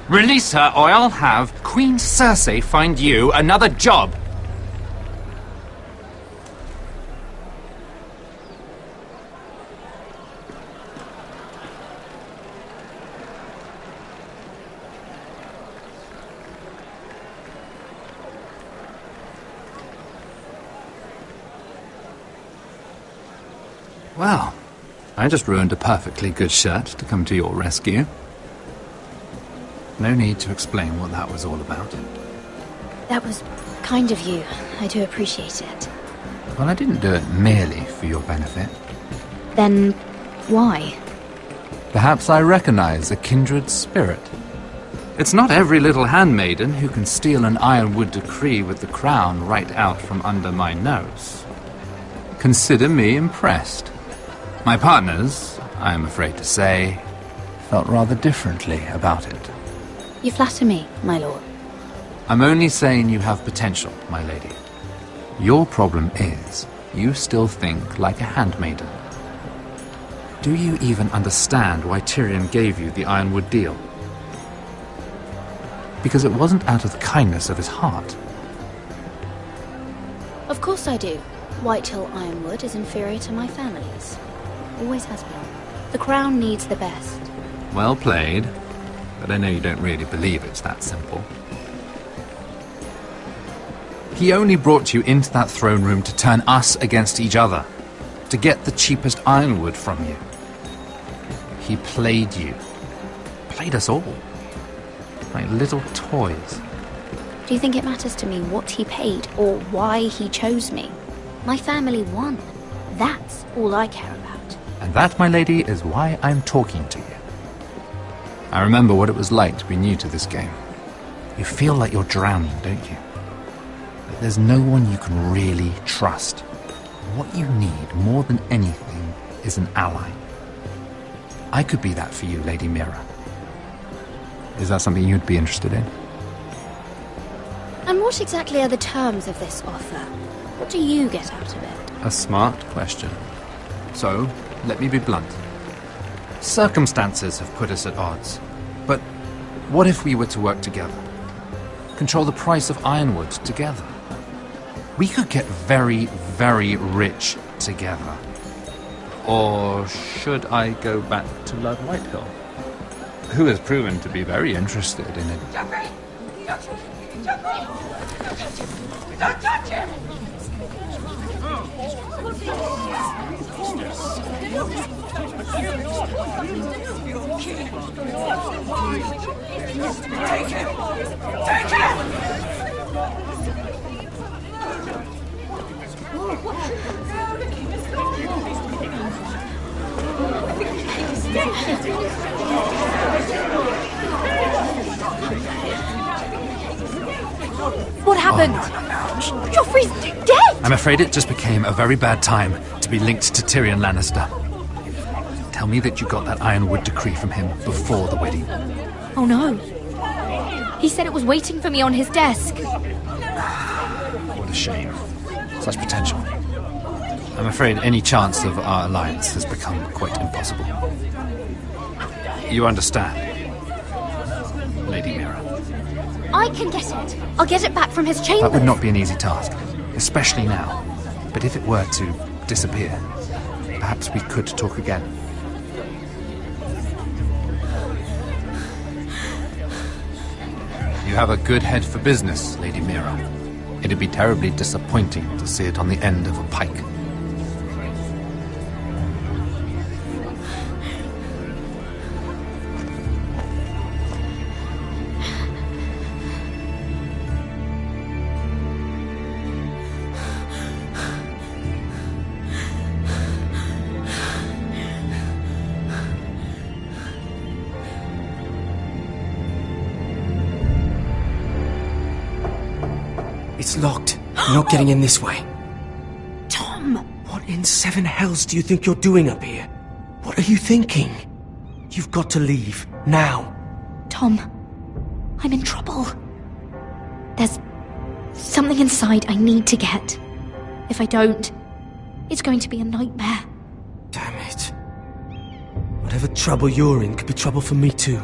Release her, or I'll have Queen Cersei find you another job. Well, I just ruined a perfectly good shirt to come to your rescue. No need to explain what that was all about. That was kind of you. I do appreciate it. Well, I didn't do it merely for your benefit. Then why? Perhaps I recognize a kindred spirit. It's not every little handmaiden who can steal an Ironwood decree with the crown right out from under my nose. Consider me impressed. My partners, I am afraid to say, felt rather differently about it. You flatter me, my lord. I'm only saying you have potential, my lady. Your problem is, you still think like a handmaiden. Do you even understand why Tyrion gave you the Ironwood deal? Because it wasn't out of the kindness of his heart. Of course I do. Whitehill Ironwood is inferior to my family's. Always has been. The crown needs the best. Well played, but I know you don't really believe it's that simple. He only brought you into that throne room to turn us against each other, to get the cheapest ironwood from you. He played you. Played us all. Like little toys. Do you think it matters to me what he paid or why he chose me? My family won. That's all I care about. And that, my lady, is why I'm talking to you. I remember what it was like to be new to this game. You feel like you're drowning, don't you? But there's no one you can really trust. What you need, more than anything, is an ally. I could be that for you, Lady Mira. Is that something you'd be interested in? And what exactly are the terms of this offer? What do you get out of it? A smart question. So, let me be blunt. Circumstances have put us at odds. But what if we were to work together? Control the price of ironwood together? We could get very, very rich together. Or should I go back to Lord Whitehill, who has proven to be very interested in it? Don't touch him! Take him! Take him! What happened? Joffrey's dead! I'm afraid it just became a very bad time to be linked to Tyrion Lannister. Tell me that you got that Ironwood decree from him before the wedding. Oh no. He said it was waiting for me on his desk. What a shame. Such potential. I'm afraid any chance of our alliance has become quite impossible. You understand, Lady Mira? I can get it. I'll get it back from his chamber. That would not be an easy task, especially now. But if it were to disappear, perhaps we could talk again. You have a good head for business, Lady Mira. It'd be terribly disappointing to see it on the end of a pike. It's locked. You're not getting in this way. Tom! What in seven hells do you think you're doing up here? What are you thinking? You've got to leave. Now. Tom, I'm in trouble. There's something inside I need to get. If I don't, it's going to be a nightmare. Damn it. Whatever trouble you're in could be trouble for me too.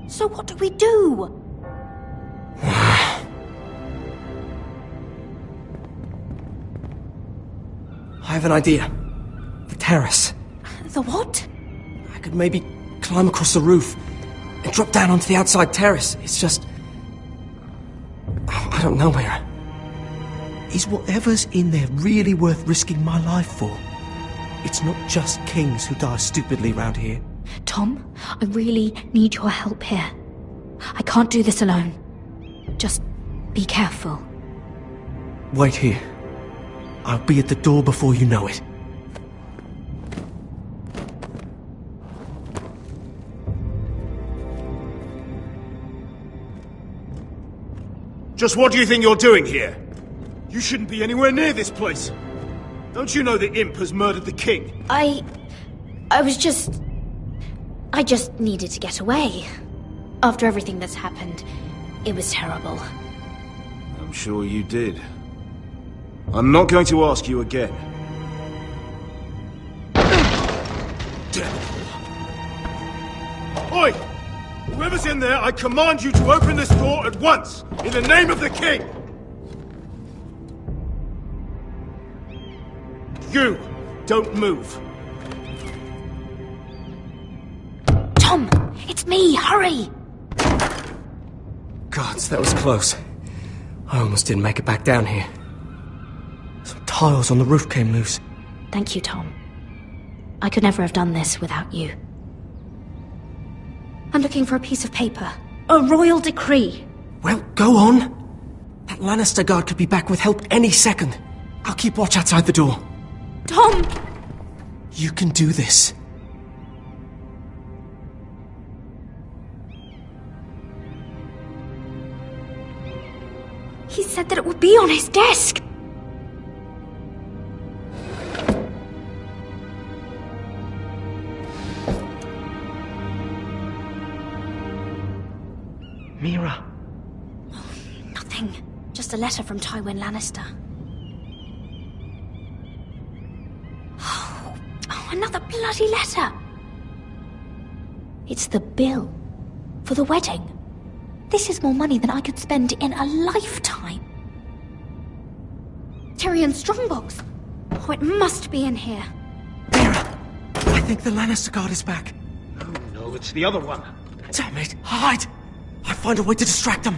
So what do we do? I have an idea. The terrace. The what? I could maybe climb across the roof and drop down onto the outside terrace. It's just... I don't know, Mira. Is whatever's in there really worth risking my life for? It's not just kings who die stupidly round here. Tom, I really need your help here. I can't do this alone. Just be careful. Wait here. I'll be at the door before you know it. Just what do you think you're doing here? You shouldn't be anywhere near this place. Don't you know the imp has murdered the king? I just needed to get away. After everything that's happened, it was terrible. I'm sure you did. I'm not going to ask you again. Oi! Whoever's in there, I command you to open this door at once, in the name of the king! You, don't move. Tom, it's me, hurry! Gods, that was close. I almost didn't make it back down here. Some tiles on the roof came loose. Thank you, Tom. I could never have done this without you. I'm looking for a piece of paper. A royal decree. Well, go on. That Lannister guard could be back with help any second. I'll keep watch outside the door. Tom! You can do this. He said that it would be on his desk. Mira. Nothing. Just a letter from Tywin Lannister. Oh, another bloody letter. It's the bill for the wedding. This is more money than I could spend in a lifetime. Tyrion Strongbox. Oh, it must be in here. I think the Lannister guard is back. No, it's the other one. Damn it! Hide! I'll find a way to distract them.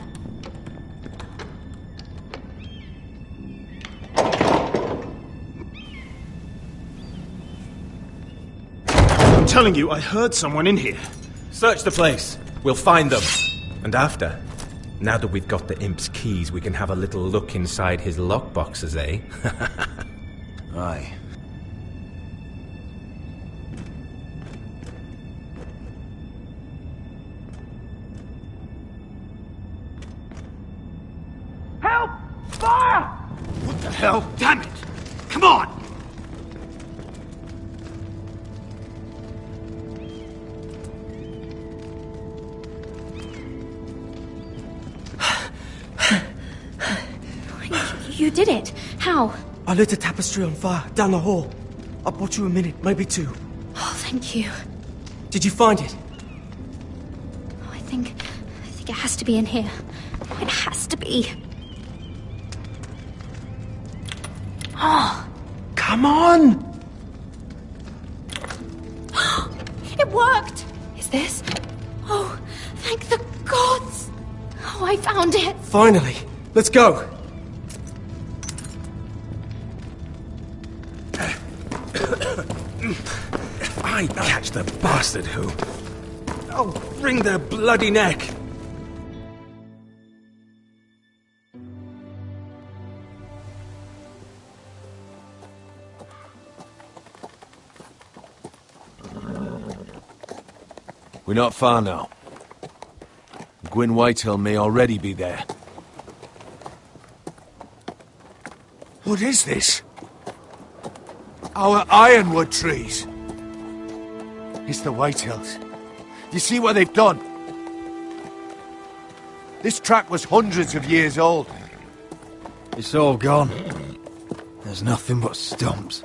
I'm telling you, I heard someone in here. Search the place. We'll find them. And after, now that we've got the imp's keys, we can have a little look inside his lockboxes, eh? Aye. Help! Fire! What the hell? Damn it! Come on! You did it. How? I lit a tapestry on fire down the hall. I bought you a minute, maybe two. Oh, thank you. Did you find it? Oh, I think it has to be in here. It has to be. Oh. Come on! It worked! Is this? Oh, thank the gods! Oh, I found it! Finally! Let's go! If I catch the bastard who... I'll wring their bloody neck! We're not far now. Gwyn Whitehill may already be there. What is this? Our ironwood trees. It's the Whitehills. You see what they've done? This track was hundreds of years old. It's all gone. There's nothing but stumps.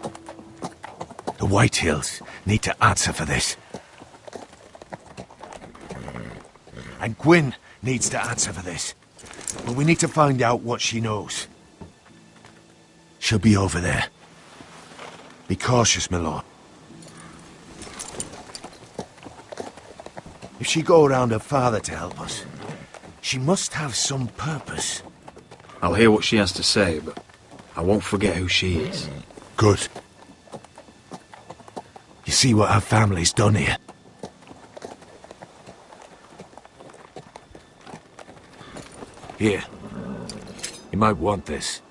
The Whitehills need to answer for this. And Gwyn needs to answer for this. But we need to find out what she knows. She'll be over there. Be cautious, my lord. If she go around her father to help us, she must have some purpose. I'll hear what she has to say, but I won't forget who she is. Good. You see what her family's done here? Here. You might want this.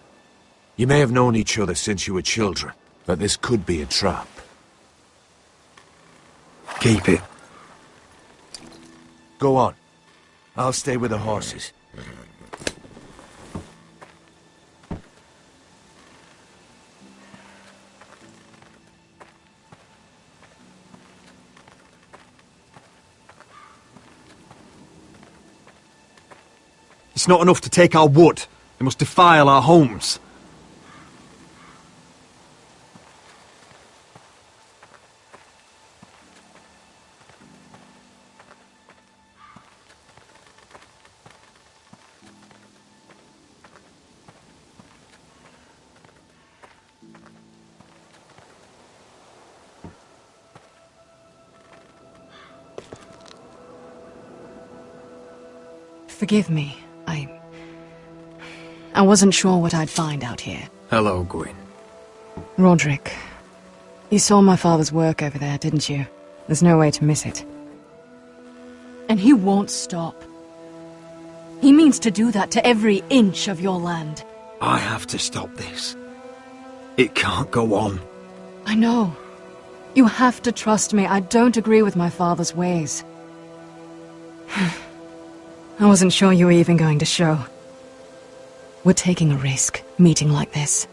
You may have known each other since you were children, but this could be a trap. Keep it. Go on. I'll stay with the horses. It's not enough to take our wood. They must defile our homes. Forgive me. I wasn't sure what I'd find out here. Hello, Gwyn. Roderick, you saw my father's work over there, didn't you? There's no way to miss it. And he won't stop. He means to do that to every inch of your land. I have to stop this. It can't go on. I know. You have to trust me. I don't agree with my father's ways. I wasn't sure you were even going to show. We're taking a risk, meeting like this.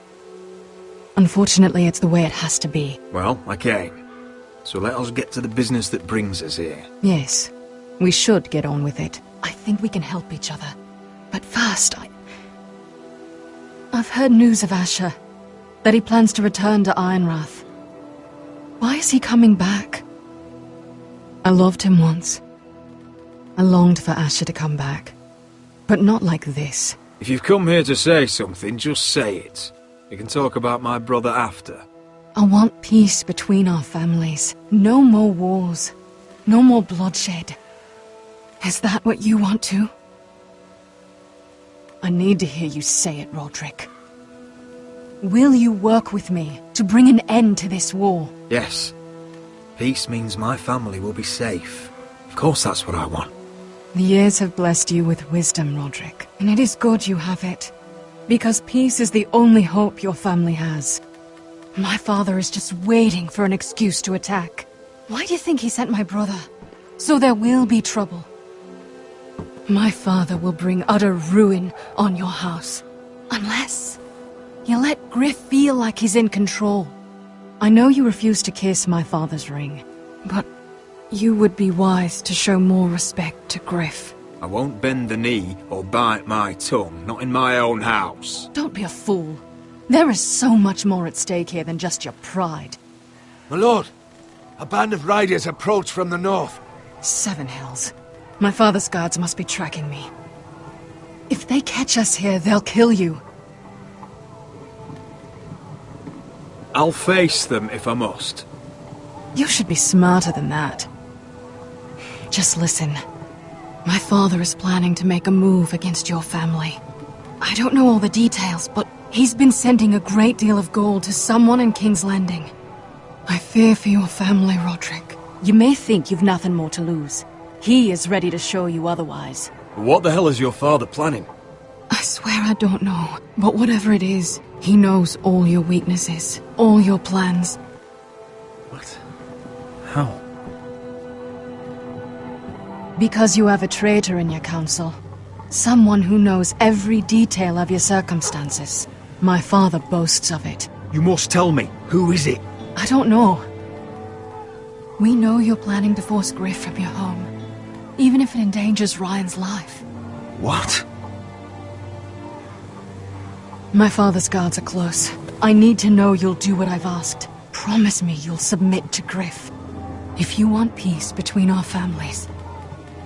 Unfortunately, it's the way it has to be. Well, I came. So let us get to the business that brings us here. Yes, we should get on with it. I think we can help each other. But first, I've heard news of Asher. That he plans to return to Ironrath. Why is he coming back? I loved him once. I longed for Asher to come back. But not like this. If you've come here to say something, just say it. You can talk about my brother after. I want peace between our families. No more wars. No more bloodshed. Is that what you want too? I need to hear you say it, Roderick. Will you work with me to bring an end to this war? Yes. Peace means my family will be safe. Of course that's what I want. The years have blessed you with wisdom, Roderick, and it is good you have it. Because peace is the only hope your family has. My father is just waiting for an excuse to attack. Why do you think he sent my brother? So there will be trouble. My father will bring utter ruin on your house. Unless you let Griff feel like he's in control. I know you refuse to kiss my father's ring, but you would be wise to show more respect to Griff. I won't bend the knee or bite my tongue, not in my own house. Don't be a fool. There is so much more at stake here than just your pride. My lord, a band of riders approach from the north. 7 Hells. My father's guards must be tracking me. If they catch us here, they'll kill you. I'll face them if I must. You should be smarter than that. Just listen. My father is planning to make a move against your family. I don't know all the details, but he's been sending a great deal of gold to someone in King's Landing. I fear for your family, Roderick. You may think you've nothing more to lose. He is ready to show you otherwise. What the hell is your father planning? I swear I don't know, but whatever it is, he knows all your weaknesses, all your plans. What? How? Because you have a traitor in your council. Someone who knows every detail of your circumstances. My father boasts of it. You must tell me. Who is it? I don't know. We know you're planning to force Griff from your home, even if it endangers Ryan's life. What? My father's guards are close. I need to know you'll do what I've asked. Promise me you'll submit to Griff. If you want peace between our families,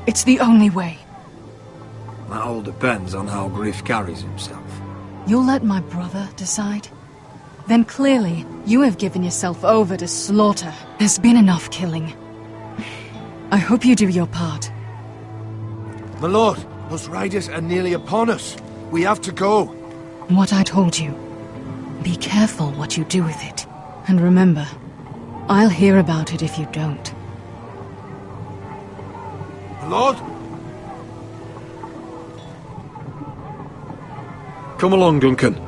it's the only way. That all depends on how Griff carries himself. You'll let my brother decide? Then clearly, you have given yourself over to slaughter. There's been enough killing. I hope you do your part. My lord, those riders are nearly upon us. We have to go. What I told you. Be careful what you do with it. And remember, I'll hear about it if you don't. My lord? Come along, Duncan.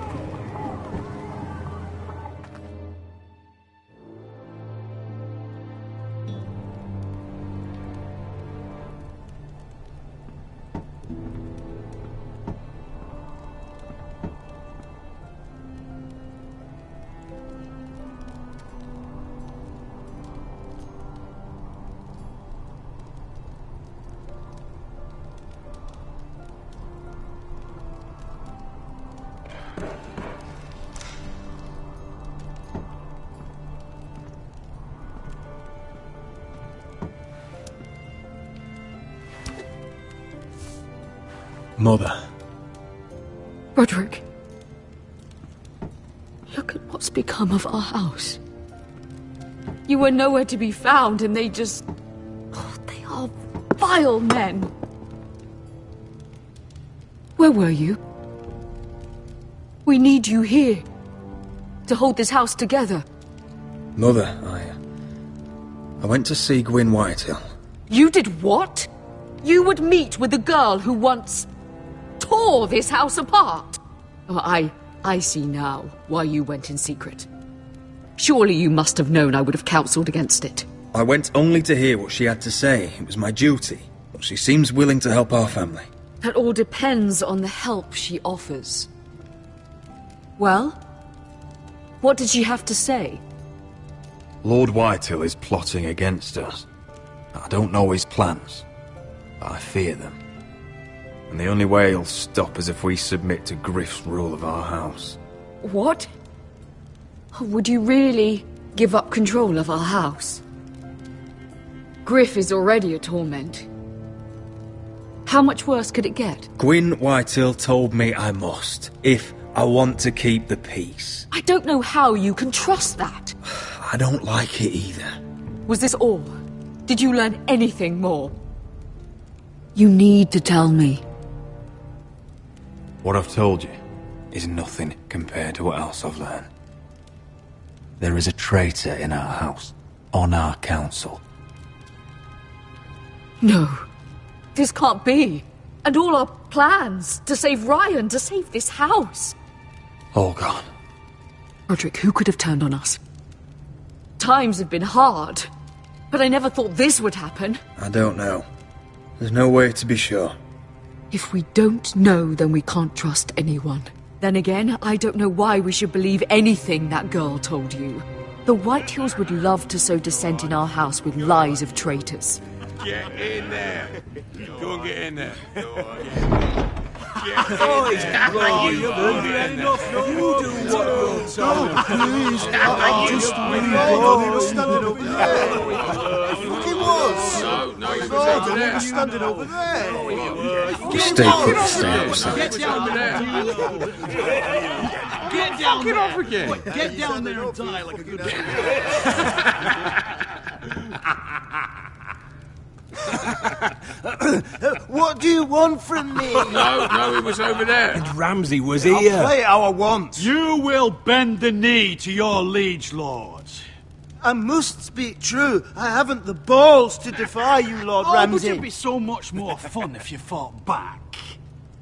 Mother. Roderick. Look at what's become of our house. You were nowhere to be found, and they just... Oh, they are vile men. Where were you? We need you here. To hold this house together. Mother, I went to see Gwyn Whitehill. You did what? You would meet with the girl who once tore this house apart. Oh, I see now why you went in secret. Surely you must have known I would have counselled against it. I went only to hear what she had to say. It was my duty. But she seems willing to help our family. That all depends on the help she offers. Well, what did she have to say? Lord Whitehill is plotting against us. I don't know his plans, but I fear them. And the only way he'll stop is if we submit to Griff's rule of our house. What? Would you really give up control of our house? Griff is already a torment. How much worse could it get? Gwyn Whitehill told me I must, if I want to keep the peace. I don't know how you can trust that. I don't like it either. Was this all? Did you learn anything more? You need to tell me. What I've told you is nothing compared to what else I've learned. There is a traitor in our house, on our council. No. This can't be. And all our plans to save Ryan, to save this house. All gone. Roderick, who could have turned on us? Times have been hard, but I never thought this would happen. I don't know. There's no way to be sure. If we don't know, then we can't trust anyone. Then again, I don't know why we should believe anything that girl told you. The Whitehills would love to sow dissent in our house with lies of traitors. Get in there. Go and get in there. Oh, you've had enough. You do what you're told. Please, I just really thought he was standing over there. He was. No, he was Oh, over he there. was standing over there. Stay put, stay Get down there. Get down there. Off again. Get down there and die like a good What do you want from me? No, he was over there. And Ramsay was I'll here. play how I want. You will bend the knee to your liege lord. I must speak true. I haven't the balls to defy you, Lord But Ramsay. it'd be so much more fun if you fought back.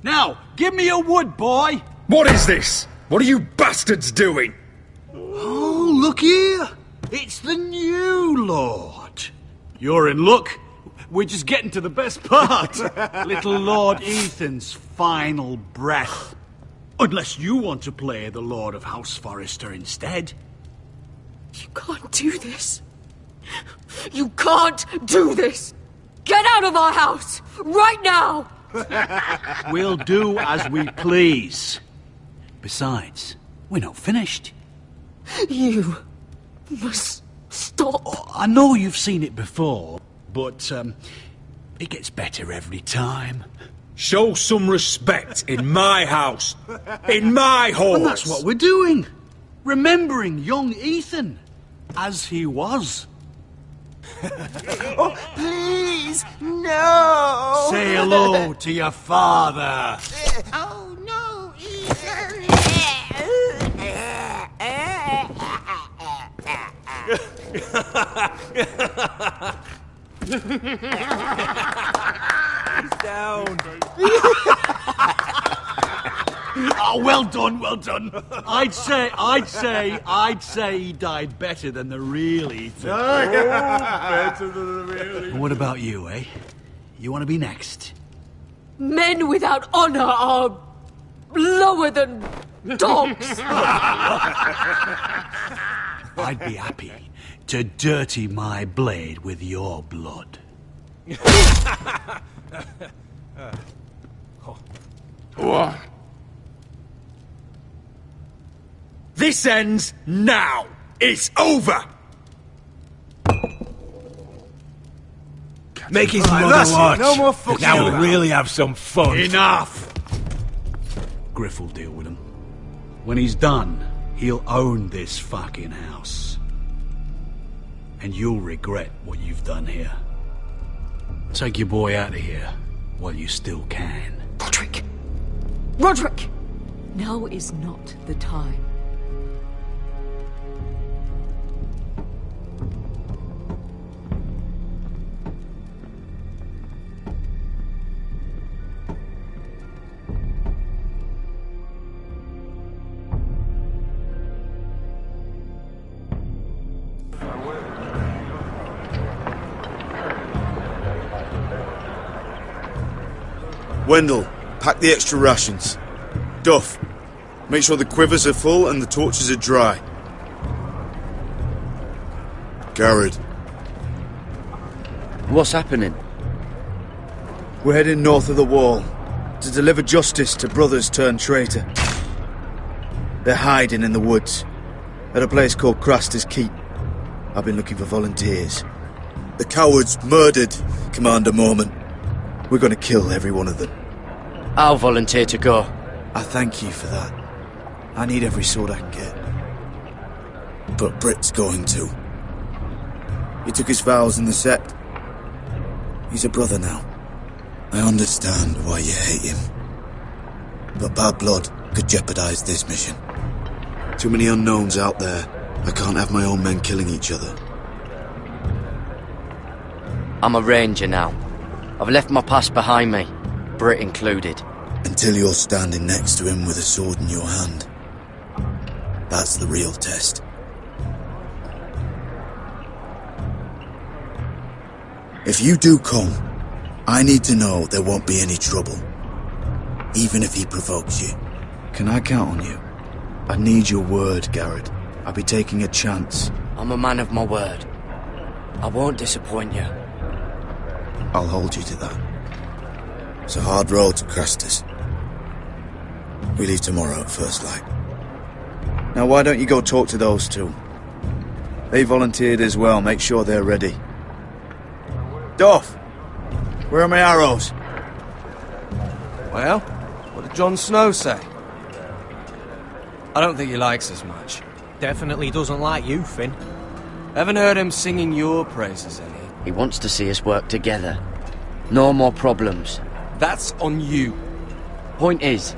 Now, give me a wood, boy. What is this? What are you bastards doing? Oh, look here. It's the new lord. You're in luck. We're just getting to the best part. Little Lord Ethan's final breath. Unless you want to play the Lord of House Forrester instead. You can't do this. You can't do this. Get out of our house, right now. We'll do as we please. Besides, we're not finished. You must stop. I know you've seen it before, but it gets better every time. Show some respect in my house. In my halls. And that's what we're doing. Remembering young Ethan as he was. Oh, please, no! Say hello to your father. Oh, no, Down. Oh, well done, well done. I'd say he died better than the real Ethan. Better than the really. And what about you, eh? You want to be next? Men without honor are lower than dogs. I'd be happy to dirty my blade with your blood. What? This ends now. It's over. Make his Right, mother that's it. watch. No more fucking Now we'll around. really have some fun. Enough! Griff will deal with him. When he's done, he'll own this fucking house. And you'll regret what you've done here. Take your boy out of here while you still can. Roderick! Roderick! Now is not the time. Wendell, pack the extra rations. Duff, make sure the quivers are full and the torches are dry. Garrett. What's happening? We're heading north of the wall to deliver justice to brothers turned traitor. They're hiding in the woods at a place called Craster's Keep. I've been looking for volunteers. The cowards murdered Commander Mormon. We're going to kill every one of them. I'll volunteer to go. I thank you for that. I need every sword I can get. But Brit's going too. He took his vows in the sect. He's a brother now. I understand why you hate him. But bad blood could jeopardize this mission. Too many unknowns out there. I can't have my own men killing each other. I'm a ranger now. I've left my past behind me, Brit included. Until you're standing next to him with a sword in your hand. That's the real test. If you do come, I need to know there won't be any trouble. Even if he provokes you. Can I count on you? I need your word, Garrett. I'll be taking a chance. I'm a man of my word. I won't disappoint you. I'll hold you to that. It's a hard road to Crastus. We leave tomorrow at first light. Now why don't you go talk to those two? They volunteered as well. Make sure they're ready. Duff! Where are my arrows? Well, what did Jon Snow say? I don't think he likes us much. Definitely doesn't like you, Finn. Haven't heard him singing your praises any. He wants to see us work together. No more problems. That's on you. Point is,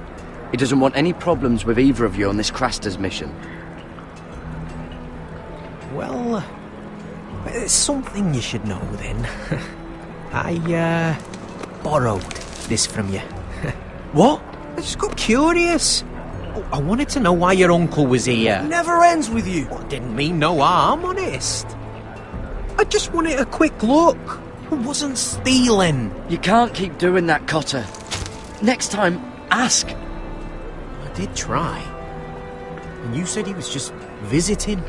he doesn't want any problems with either of you on this Crastus mission. Well, there's something you should know then. I borrowed this from you. What? I just got curious. I wanted to know why your uncle was here. Never ends with you. I didn't mean no harm, honest. I just wanted a quick look. I wasn't stealing. You can't keep doing that, Cotter. Next time, ask. I did try. And you said he was just visiting.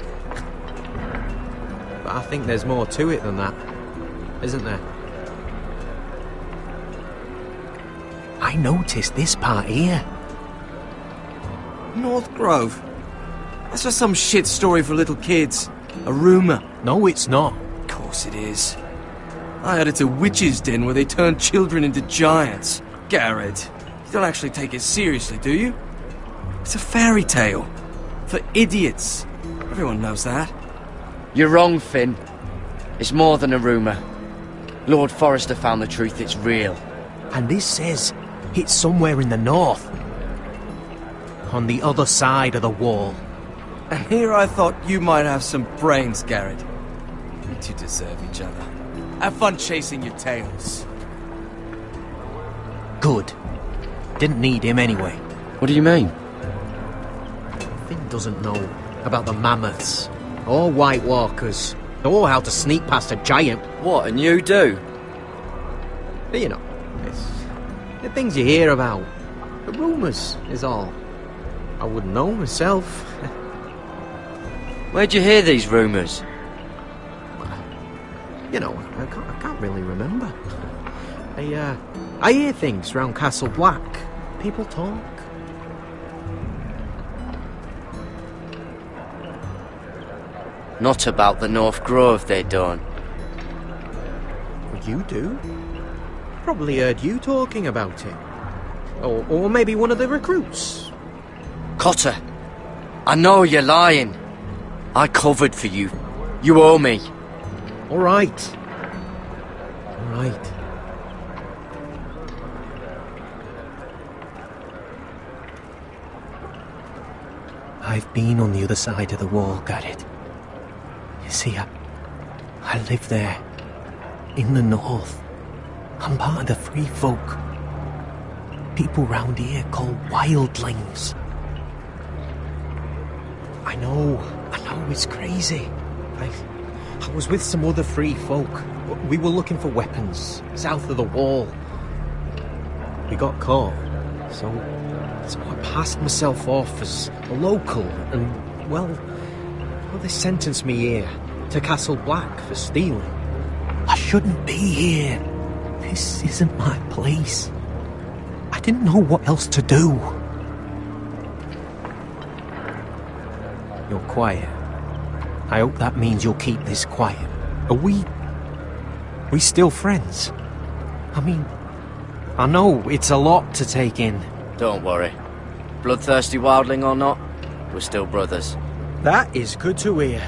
But I think there's more to it than that, isn't there? I noticed this part here. North Grove? That's just some shit story for little kids. A rumour. No, it's not. Of course it is. I heard it's a witch's den where they turn children into giants. Garrett, you don't actually take it seriously, do you? It's a fairy tale. For idiots. Everyone knows that. You're wrong, Finn. It's more than a rumour. Lord Forrester found the truth, it's real. And this says it's somewhere in the north. On the other side of the wall. And here I thought you might have some brains, Garrett. You two deserve each other. Have fun chasing your tails. Good. Didn't need him anyway. What do you mean? Finn doesn't know about the mammoths, or White Walkers, or how to sneak past a giant. What, and you do? You know, it's the things you hear about. The rumours is all. I wouldn't know myself. Where'd you hear these rumours? You know, I can't really remember. I hear things round Castle Black. People talk. Not about the North Grove, they don't. You do? Probably heard you talking about it. Or maybe one of the recruits. Cotter, I know you're lying. I covered for you. You owe me. All right. All right. I've been on the other side of the wall, Garrett. You see, I live there. In the north. I'm part of the free folk. People round here call wildlings. I know, it's crazy. I was with some other free folk. We were looking for weapons, south of the wall. We got caught, so I passed myself off as a local, and, well, they sentenced me here, to Castle Black, for stealing. I shouldn't be here. This isn't my place. I didn't know what else to do. You're quiet. I hope that means you'll keep this quiet. Are we still friends? I mean, I know it's a lot to take in. Don't worry. Bloodthirsty wildling or not, We're still brothers. That is good to hear.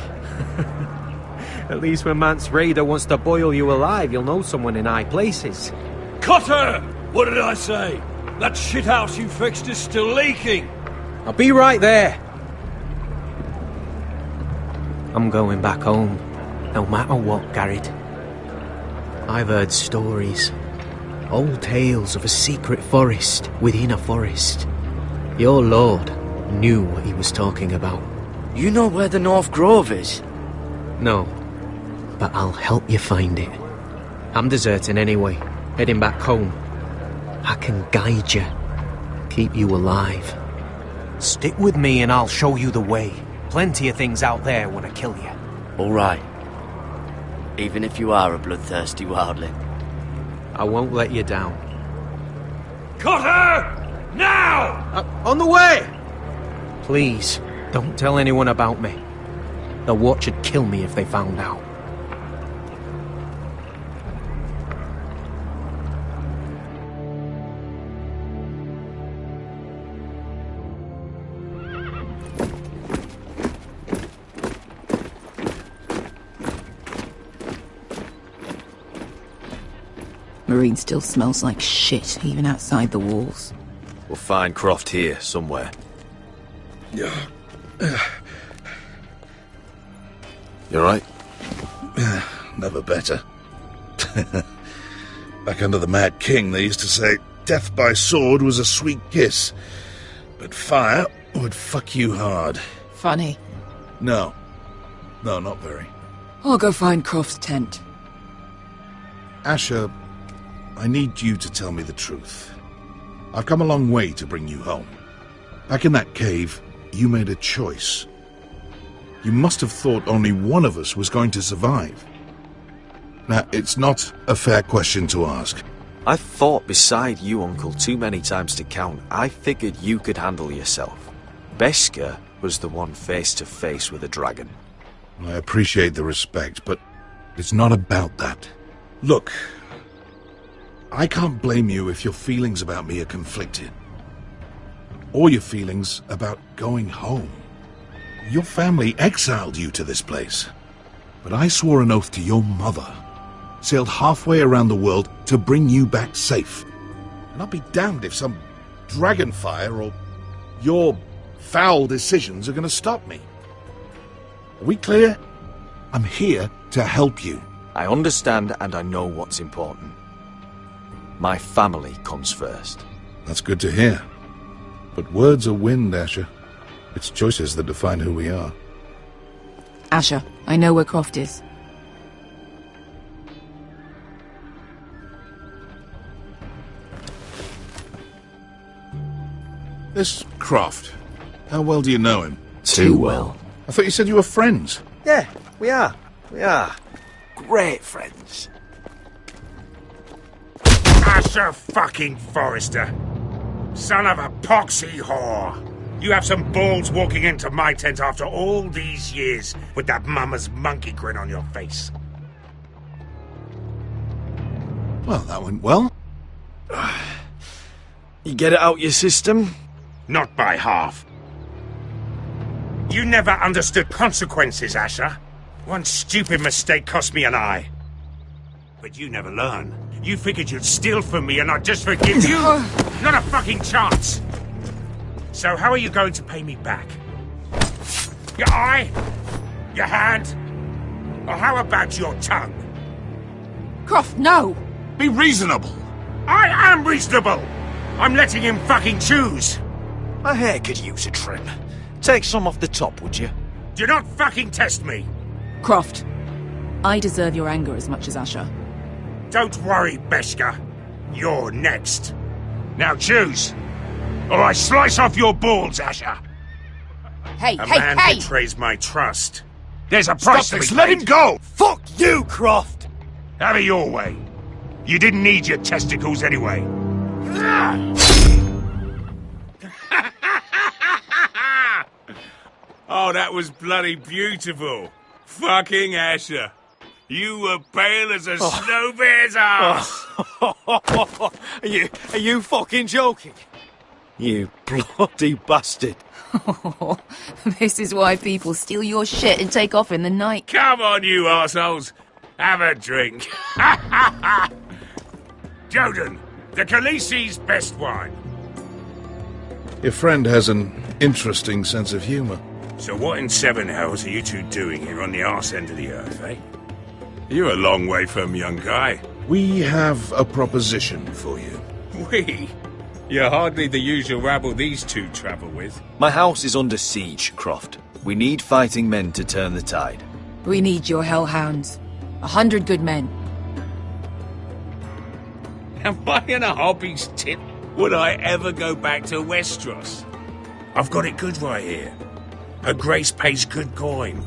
At least when Mance Raider wants to boil you alive, you'll know someone in high places. Cutter! What did I say? That shithouse you fixed is still leaking. I'll be right there. I'm going back home, no matter what, Garrett. I've heard stories. Old tales of a secret forest within a forest. Your lord knew what he was talking about. You know where the North Grove is? No, but I'll help you find it. I'm deserting anyway, heading back home. I can guide you, keep you alive. Stick with me and I'll show you the way. Plenty of things out there want to kill you. All right. Even if you are a bloodthirsty wildling. I won't let you down. Cutter! Now! On the way! Please, don't tell anyone about me. The Watch would kill me if they found out. Marine still smells like shit, even outside the walls. We'll find Croft here, somewhere. You alright? Never better. Back under the Mad King, they used to say, death by sword was a sweet kiss, but fire would fuck you hard. Funny. No. No, not very. I'll go find Croft's tent. Asher, I need you to tell me the truth. I've come a long way to bring you home. Back in that cave, you made a choice. You must have thought only one of us was going to survive. Now, it's not a fair question to ask. I've fought beside you, Uncle, too many times to count. I figured you could handle yourself. Beskha was the one face to face with a dragon. I appreciate the respect, but it's not about that. Look, I can't blame you if your feelings about me are conflicted. Or your feelings about going home. Your family exiled you to this place. But I swore an oath to your mother. Sailed halfway around the world to bring you back safe. And I'll be damned if some dragonfire or your foul decisions are going to stop me. Are we clear? I'm here to help you. I understand and I know what's important. My family comes first. That's good to hear. But words are wind, Asher. It's choices that define who we are. Asher, I know where Croft is. This Croft, how well do you know him? Too well. I thought you said you were friends. Yeah, we are. We are. Great friends. Asher fucking Forrester. Son of a poxy whore. You have some balls walking into my tent after all these years with that mama's monkey grin on your face. Well, that went well. You get it out your system? Not by half. You never understood consequences, Asher. One stupid mistake cost me an eye. But you never learn. You figured you'd steal from me and I'd just forgive you? Not a fucking chance! So how are you going to pay me back? Your eye? Your hand? Or how about your tongue? Croft, no! Be reasonable! I am reasonable! I'm letting him fucking choose! My hair could use a trim. Take some off the top, would you? Do not fucking test me! Croft, I deserve your anger as much as Asher. Don't worry, Beskha. You're next. Now choose, or I slice off your balls, Asher. Hey, A man betrays my trust. There's a price to be paid. Let him go! Fuck you, Croft! Have it your way. You didn't need your testicles anyway. Oh, that was bloody beautiful. Fucking Asher. You were pale as a snow bear's ass. Are you fucking joking? You bloody bastard. Oh, this is why people steal your shit and take off in the night. Come on, you arseholes. Have a drink. Joden, the Khaleesi's best wine. Your friend has an interesting sense of humour. So what in seven hells are you two doing here on the arse end of the earth, eh? You're a long way from, young guy. We have a proposition for you. We? You're hardly the usual rabble these two travel with. My house is under siege, Croft. We need fighting men to turn the tide. We need your hellhounds. 100 good men. Am I in a hobby's tip? Would I ever go back to Westeros? I've got it good right here. Her Grace pays good coin.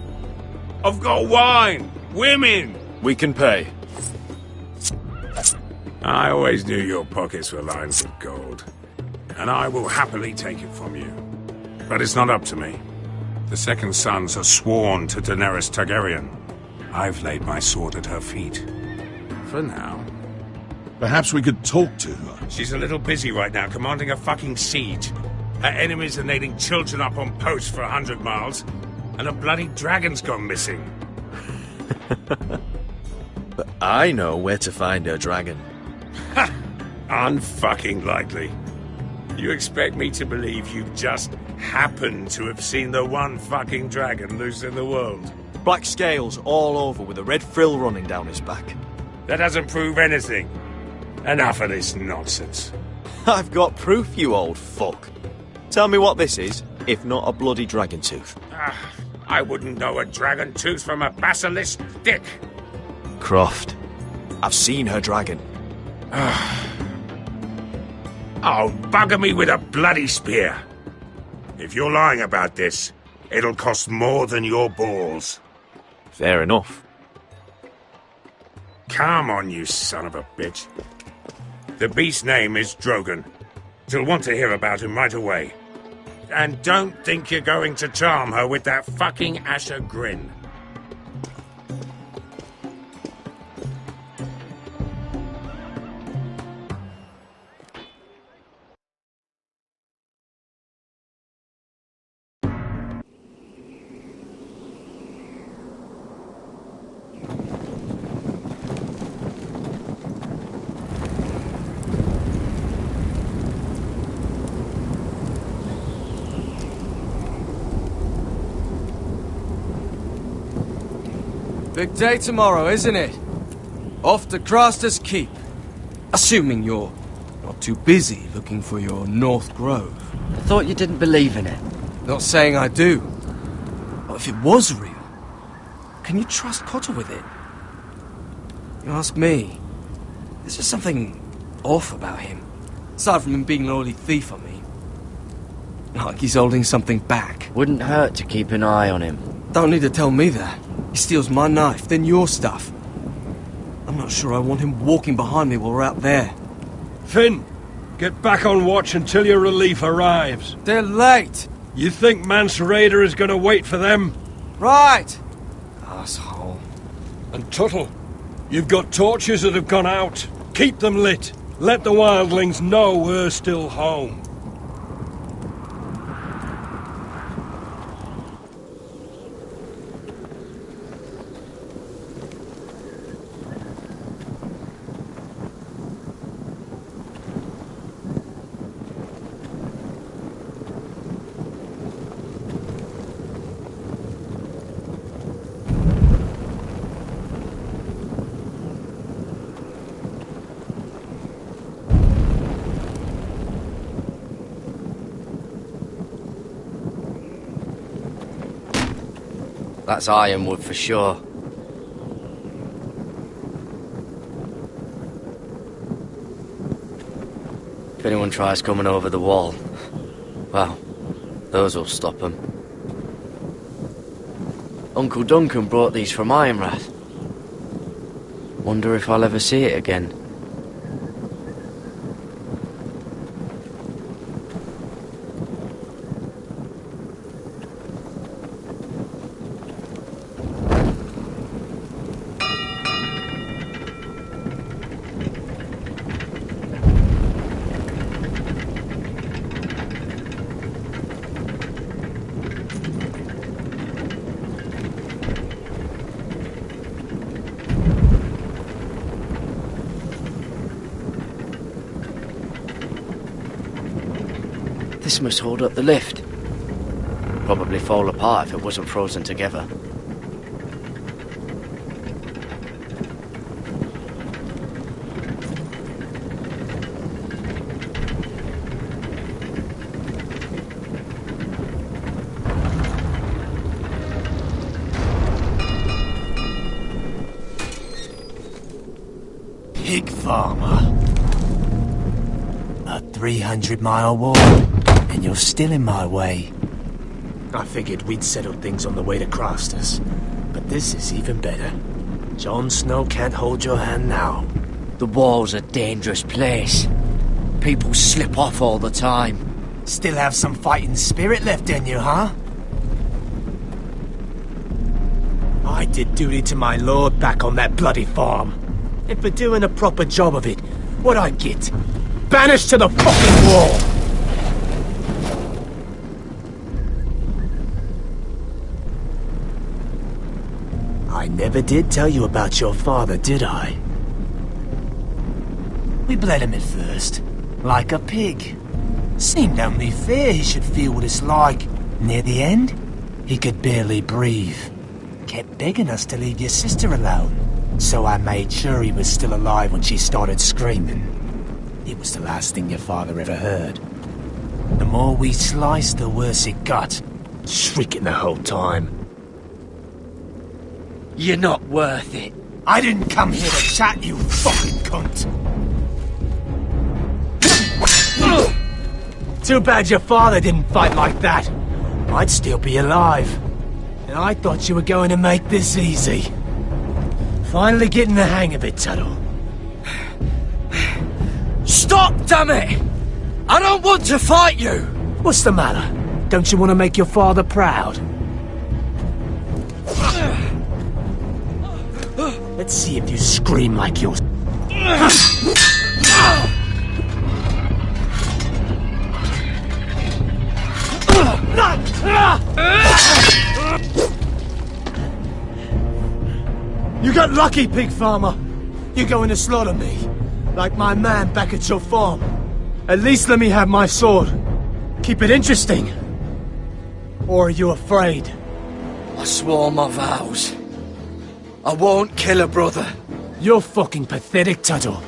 I've got wine, women. We can pay. I always knew your pockets were lined with gold, and I will happily take it from you. But it's not up to me. The Second Sons are sworn to Daenerys Targaryen. I've laid my sword at her feet. For now. Perhaps we could talk to her. She's a little busy right now, commanding a fucking siege. Her enemies are nailing children up on posts for 100 miles, and a bloody dragon's gone missing. But I know where to find her dragon. Ha! Unfucking likely. You expect me to believe you've just happened to have seen the one fucking dragon loose in the world? Black scales all over with a red frill running down his back. That doesn't prove anything. Enough of this nonsense. I've got proof, you old fuck. Tell me what this is, if not a bloody dragon tooth. I wouldn't know a dragon tooth from a basilisk dick. Croft, I've seen her dragon. Oh, bugger me with a bloody spear. If you're lying about this, it'll cost more than your balls. Fair enough. Come on, you son of a bitch. The beast's name is Drogon. She'll want to hear about him right away. And don't think you're going to charm her with that fucking Asher grin. Big day tomorrow, isn't it? Off to Craster's Keep. Assuming you're not too busy looking for your North Grove. I thought you didn't believe in it. Not saying I do. But if it was real, can you trust Potter with it? You ask me, there's just something off about him. Aside from him being an oily thief, I mean. Like he's holding something back. Wouldn't hurt to keep an eye on him. Don't need to tell me that. He steals my knife, then your stuff. I'm not sure I want him walking behind me while we're out there. Finn, get back on watch until your relief arrives. They're late. You think Mance Rayder is going to wait for them? Right. Asshole. And Tuttle, you've got torches that have gone out. Keep them lit. Let the wildlings know we're still home. That's Ironwood for sure. If anyone tries coming over the wall, well, those will stop them. Uncle Duncan brought these from Ironrath. Wonder if I'll ever see it again. This must hold up the lift. Probably fall apart if it wasn't frozen together. Pig farmer. A 300-mile walk, and you're still in my way. I figured we'd settled things on the way to Crossters, but this is even better. Jon Snow can't hold your hand now. The wall's a dangerous place. People slip off all the time. Still have some fighting spirit left in you, huh? I did duty to my lord back on that bloody farm. And for doing a proper job of it, what'd I get? Banished to the fucking wall! I never did tell you about your father, did I? We bled him at first, like a pig. Seemed only fair he should feel what it's like. Near the end, he could barely breathe. Kept begging us to leave your sister alone. So I made sure he was still alive when she started screaming. It was the last thing your father ever heard. The more we sliced, the worse it got. Shrieking the whole time. You're not worth it. I didn't come here to chat, you fucking cunt. Too bad your father didn't fight like that. I'd still be alive. And I thought you were going to make this easy. Finally getting the hang of it, Tuttle. Stop, damn it! I don't want to fight you! What's the matter? Don't you want to make your father proud? Let's see if you scream like yours. You got lucky, pig farmer. You're going to slaughter me, like my man back at your farm. At least let me have my sword. Keep it interesting. Or are you afraid? I swore my vows. I won't kill a brother. You're fucking pathetic, Tuttle.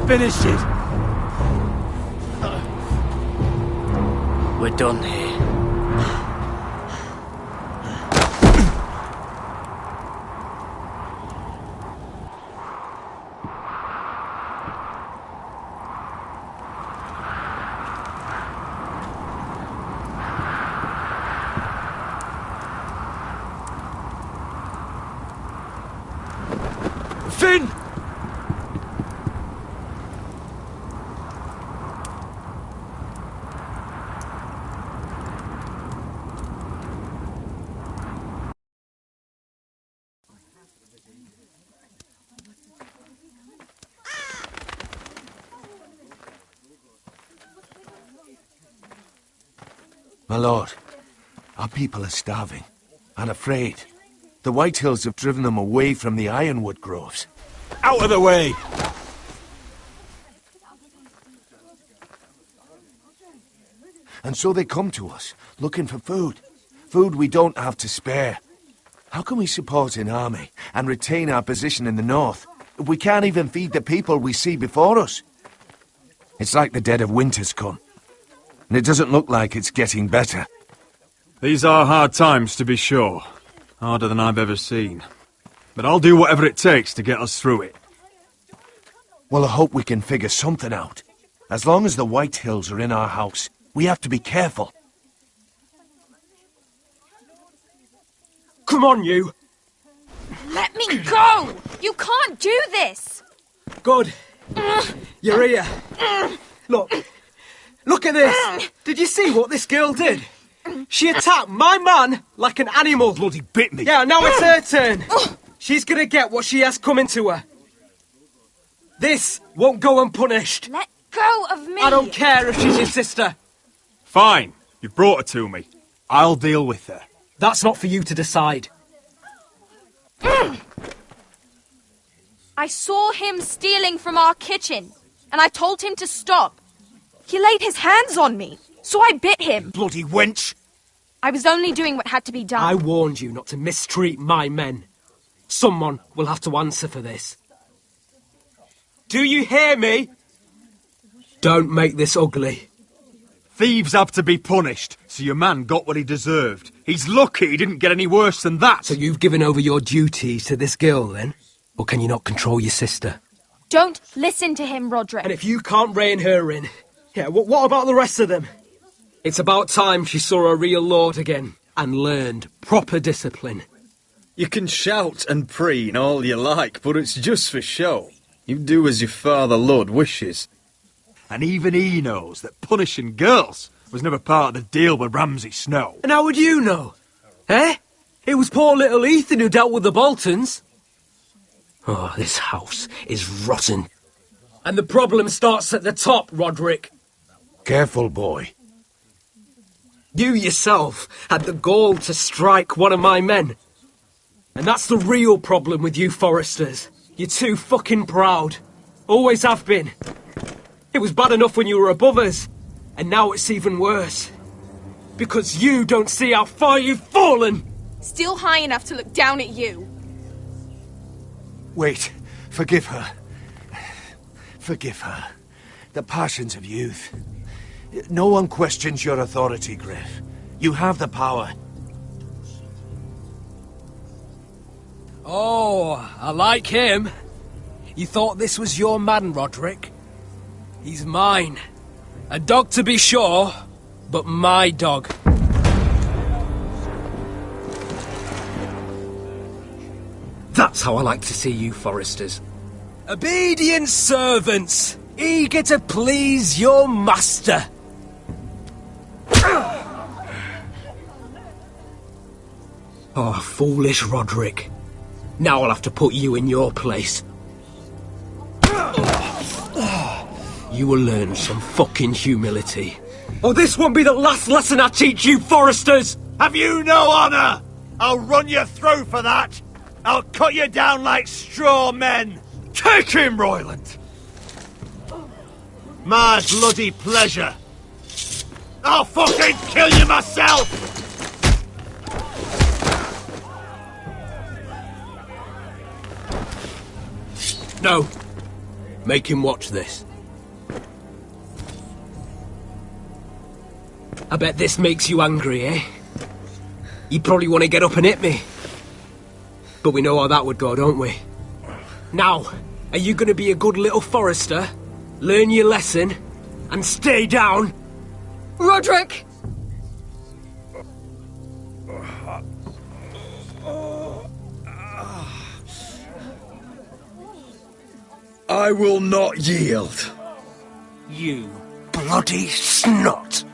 Finish it. We're done here. Finn! My lord, our people are starving and afraid. The Whitehills have driven them away from the ironwood groves. Out of the way! And so they come to us, looking for food. Food we don't have to spare. How can we support an army and retain our position in the north if we can't even feed the people we see before us? It's like the dead of winter's come, and it doesn't look like it's getting better. These are hard times, to be sure. Harder than I've ever seen. But I'll do whatever it takes to get us through it. Well, I hope we can figure something out. As long as the White Hills are in our house, we have to be careful. Come on, you! Let me go! You can't do this! Good. You're here. Look. Look at this! Did you see what this girl did? She attacked my man like an animal. Bloody bit me. Yeah, now it's her turn. She's gonna get what she has coming to her. This won't go unpunished. Let go of me! I don't care if she's your sister. Fine. You brought her to me. I'll deal with her. That's not for you to decide. I saw him stealing from our kitchen, and I told him to stop. He laid his hands on me, so I bit him. Bloody wench! I was only doing what had to be done. I warned you not to mistreat my men. Someone will have to answer for this. Do you hear me? Don't make this ugly. Thieves have to be punished, so your man got what he deserved. He's lucky he didn't get any worse than that. So you've given over your duties to this girl, then? Or can you not control your sister? Don't listen to him, Roderick. And if you can't rein her in, yeah, what about the rest of them? It's about time she saw a real lord again and learned proper discipline. You can shout and preen all you like, but it's just for show. You do as your father Lord wishes. And even he knows that punishing girls was never part of the deal with Ramsay Snow. And how would you know? Eh? It was poor little Ethan who dealt with the Boltons. Oh, this house is rotten. And the problem starts at the top, Roderick. Careful, boy. You yourself had the gall to strike one of my men. And that's the real problem with you Forresters. You're too fucking proud. Always have been. It was bad enough when you were above us, and now it's even worse. Because you don't see how far you've fallen! Still high enough to look down at you. Wait, forgive her. Forgive her. The passions of youth. No one questions your authority, Griff. You have the power. Oh, I like him. You thought this was your man, Roderick? He's mine. A dog to be sure, but my dog. That's how I like to see you, Forresters. Obedient servants, eager to please your master. Oh, foolish Roderick. Now I'll have to put you in your place. You will learn some fucking humility. Oh, this won't be the last lesson I teach you, Forresters! Have you no honour? I'll run your throat for that! I'll cut you down like straw men! Take him, Royland! My bloody pleasure! I'll fucking kill you myself! No. Make him watch this. I bet this makes you angry, eh? You probably want to get up and hit me. But we know how that would go, don't we? Now, are you going to be a good little Forrester, learn your lesson, and stay down? Roderick! I will not yield. You bloody snot!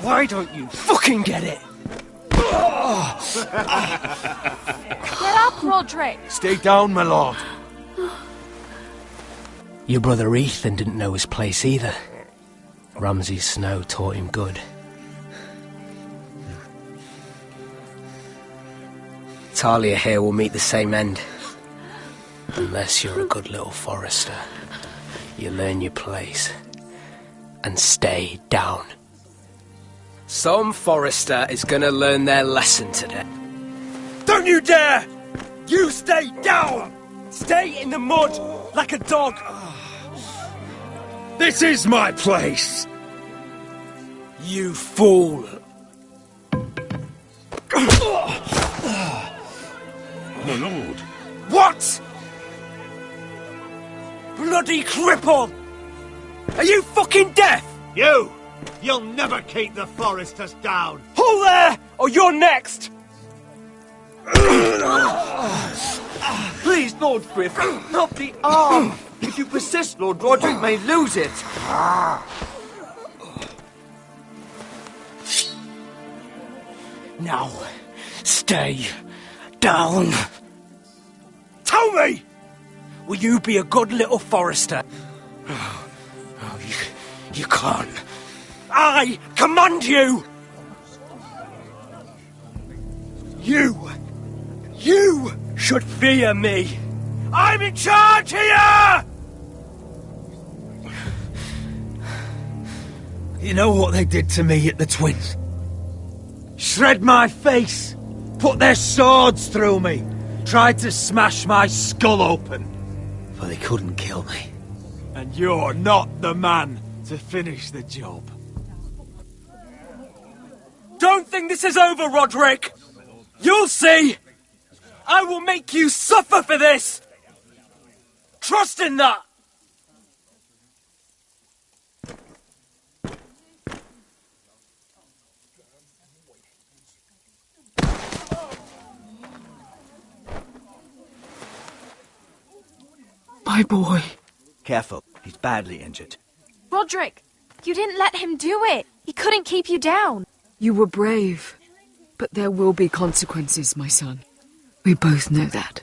Why don't you fucking get it? Get up, Roderick! Stay down, my lord. Your brother Ethan didn't know his place either. Ramsay Snow taught him good. Talia here will meet the same end. Unless you're a good little Forrester. You learn your place. And stay down. Some Forrester is gonna learn their lesson today. Don't you dare! You stay down! Stay in the mud, like a dog! This is my place! You fool! My lord. What?! Bloody cripple! Are you fucking deaf?! You'll never keep the Forresters down! Hold there, or you're next! Please, Lord Griff, not the arm! If you persist, Lord Roderick may lose it! Now, stay down. Tell me! Will you be a good little Forrester? Oh, you can't. I command you! You should fear me! I'm in charge here! You know what they did to me at the Twins? Shred my face, put their swords through me, tried to smash my skull open. But they couldn't kill me. And you're not the man to finish the job. Don't think this is over, Roderick! You'll see! I will make you suffer for this! Trust in that! My boy. Careful, he's badly injured. Roderick, you didn't let him do it. He couldn't keep you down. You were brave. But there will be consequences, my son. We both know that.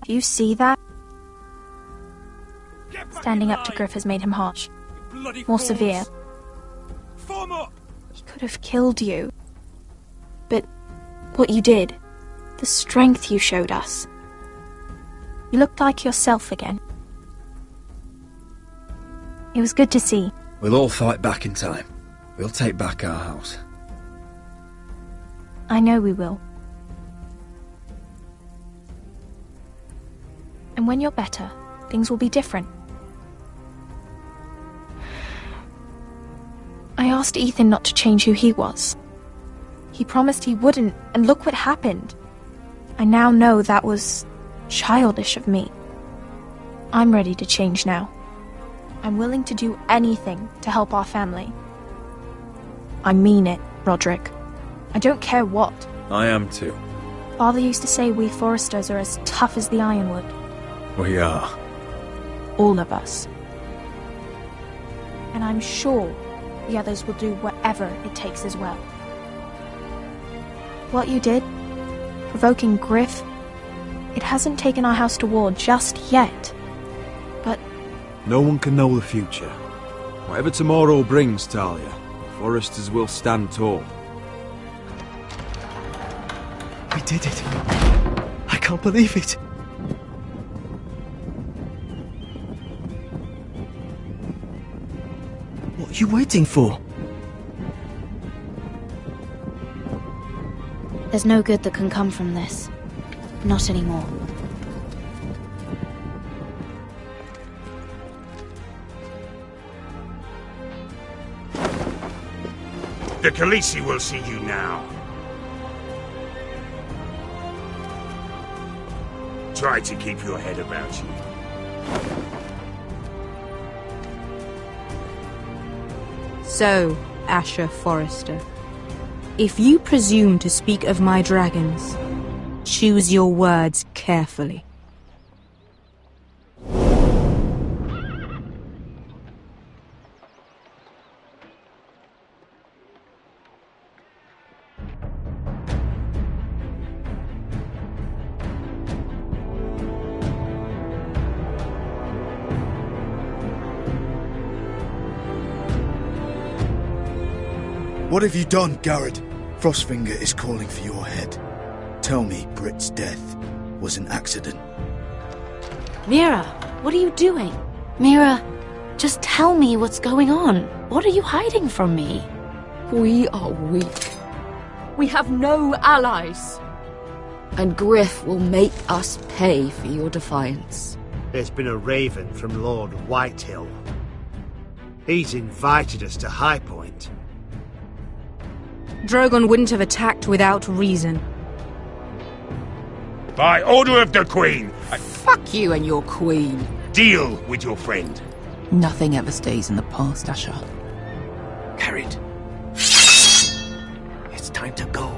Do you see that? Standing up to Griff has made him harsh. More severe. He could have killed you. But what you did, the strength you showed us. You looked like yourself again. It was good to see. We'll all fight back in time. We'll take back our house. I know we will. And when you're better, things will be different. I asked Ethan not to change who he was. He promised he wouldn't, and look what happened. I now know that was childish of me. I'm ready to change now. I'm willing to do anything to help our family. I mean it, Roderick. I don't care what. I am too. Father used to say we Forresters are as tough as the ironwood. We are. All of us. And I'm sure the others will do whatever it takes as well. What you did, provoking Griff, it hasn't taken our house to war just yet. But no one can know the future. Whatever tomorrow brings, Talia, Forresters will stand tall. We did it. I can't believe it. What are you waiting for? There's no good that can come from this. Not anymore. The Khaleesi will see you now. Try to keep your head about you. So, Asher Forrester, if you presume to speak of my dragons, choose your words carefully. What have you done, Garrett? Frostfinger is calling for your head. Tell me Britt's death was an accident. Mira, what are you doing? Mira, just tell me what's going on. What are you hiding from me? We are weak. We have no allies. And Griff will make us pay for your defiance. There's been a raven from Lord Whitehill. He's invited us to High Point. Drogon wouldn't have attacked without reason. By order of the Queen, Fuck you and your queen. deal with your friend. Nothing ever stays in the past, Asher. Carried. It's time to go.